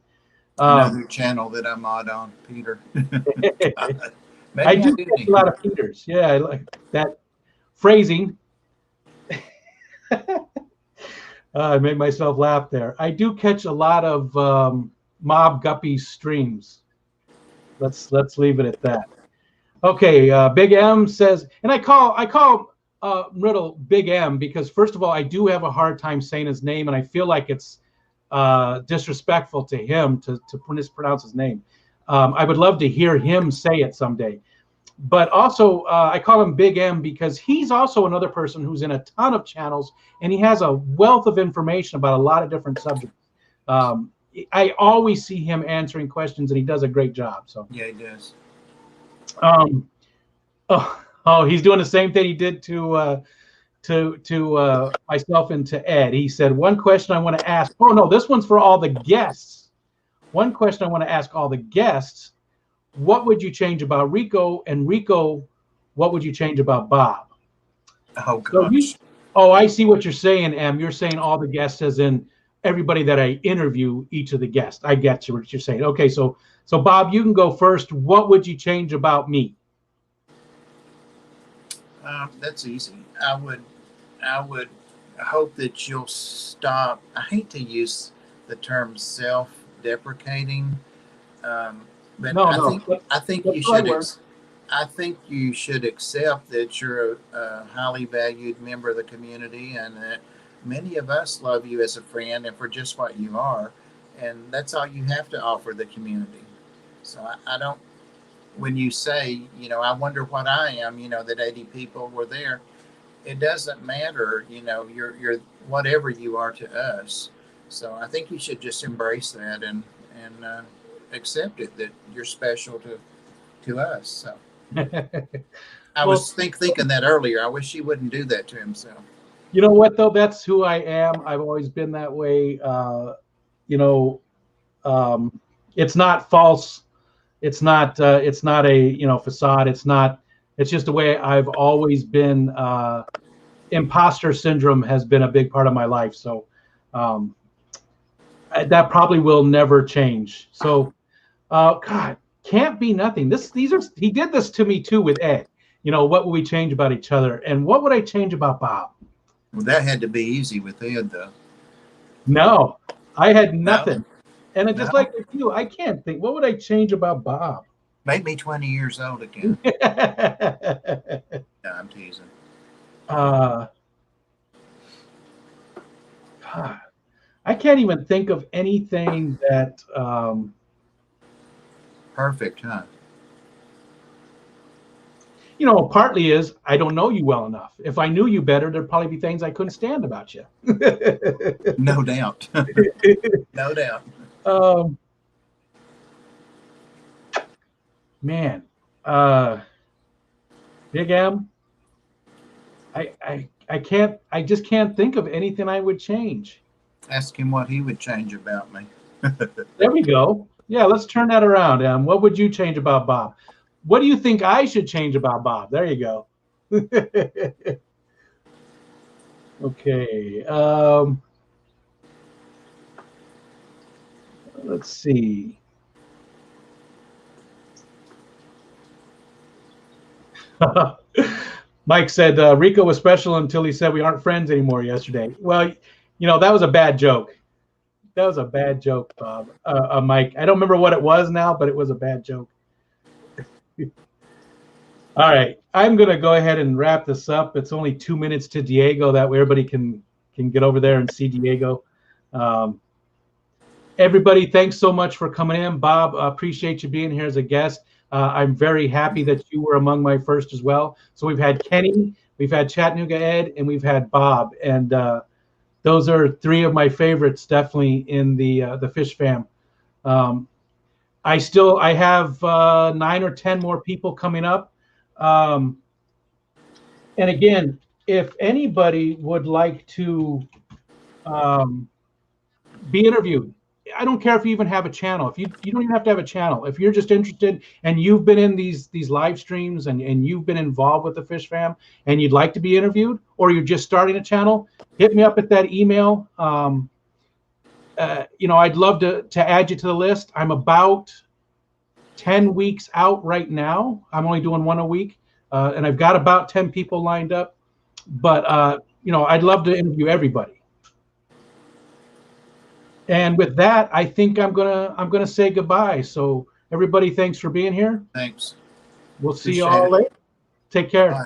Another channel that I'm on, Peter. I do catch a lot of Peters. Yeah, I like that phrasing. I made myself laugh there. I do catch a lot of Mob Guppy streams. Let's leave it at that. Okay, Big M says, and I call Riddle Big M because first of all, I do have a hard time saying his name, and I feel like it's disrespectful to him to mispronounce his name. I would love to hear him say it someday. But also, I call him Big M because he's also another person who's in a ton of channels, and he has a wealth of information about a lot of different subjects. I always see him answering questions, and he does a great job. So Yeah, he does. He's doing the same thing he did to myself and to Ed. He said, one question I want to ask. Oh no, this one's for all the guests. One question I want to ask all the guests: what would you change about Rico? And Rico, what would you change about Bob? Oh gosh. I see what you're saying, Em. You're saying all the guests, as in everybody that I interview, each of the guests. I get you what you're saying. Okay, so Bob, you can go first. What would you change about me? That's easy. I would hope that you'll stop. I hate to use the term self-deprecating, but I think you should. I think you should accept that you're a highly valued member of the community, and that many of us love you as a friend and for just what you are, and that's all you have to offer the community. So I don't. When you say, I wonder what I am, that 80 people were there, it doesn't matter, you're whatever you are to us. So I think you should just embrace that and accept it, that you're special to us. So I was thinking that earlier. I wish he wouldn't do that to himself. You know what though? That's who I am. I've always been that way. It's not false. It's not a facade. It's just the way I've always been. Imposter syndrome has been a big part of my life. So that probably will never change. So God, can't be nothing. He did this to me too with Ed. What would we change about each other? And what would I change about Bob? Well, that had to be easy with Ed though. No, I had nothing. No. And just like with you, I can't think. What would I change about Bob? Make me 20 years old again. No, I'm teasing. God, I can't even think of anything that. Perfect, huh? Partly is I don't know you well enough. If I knew you better, there'd probably be things I couldn't stand about you. No doubt. No doubt. Man, Big M, I just can't think of anything I would change. Ask him what he would change about me. There we go. Yeah, let's turn that around. What would you change about Bob? What do you think I should change about Bob? There you go. Okay. Let's see. Mike said Rico was special until he said we aren't friends anymore yesterday. Well, that was a bad joke. That was a bad joke, Bob. Mike. I don't remember what it was now, but it was a bad joke. All right. I'm going to go ahead and wrap this up. It's only 2 minutes to Diego. That way everybody can get over there and see Diego. Everybody, thanks so much for coming in. Bob, appreciate you being here as a guest. I'm very happy that you were among my first as well. So we've had Kenny, we've had Chattanooga Ed, and we've had Bob. And those are three of my favorites, definitely in the Fish Fam. I have 9 or 10 more people coming up. And again, if anybody would like to be interviewed, I don't care if you even have a channel. If you don't even have to have a channel. If you're just interested and you've been in these live streams and you've been involved with the Fish Fam and you'd like to be interviewed, or you're just starting a channel, hit me up at that email. I'd love to add you to the list. I'm about 10 weeks out right now. I'm only doing one a week, and I've got about 10 people lined up. But I'd love to interview everybody. And with that, I think I'm gonna say goodbye. So everybody, thanks for being here. Thanks. We'll see you all later. Take care. Bye.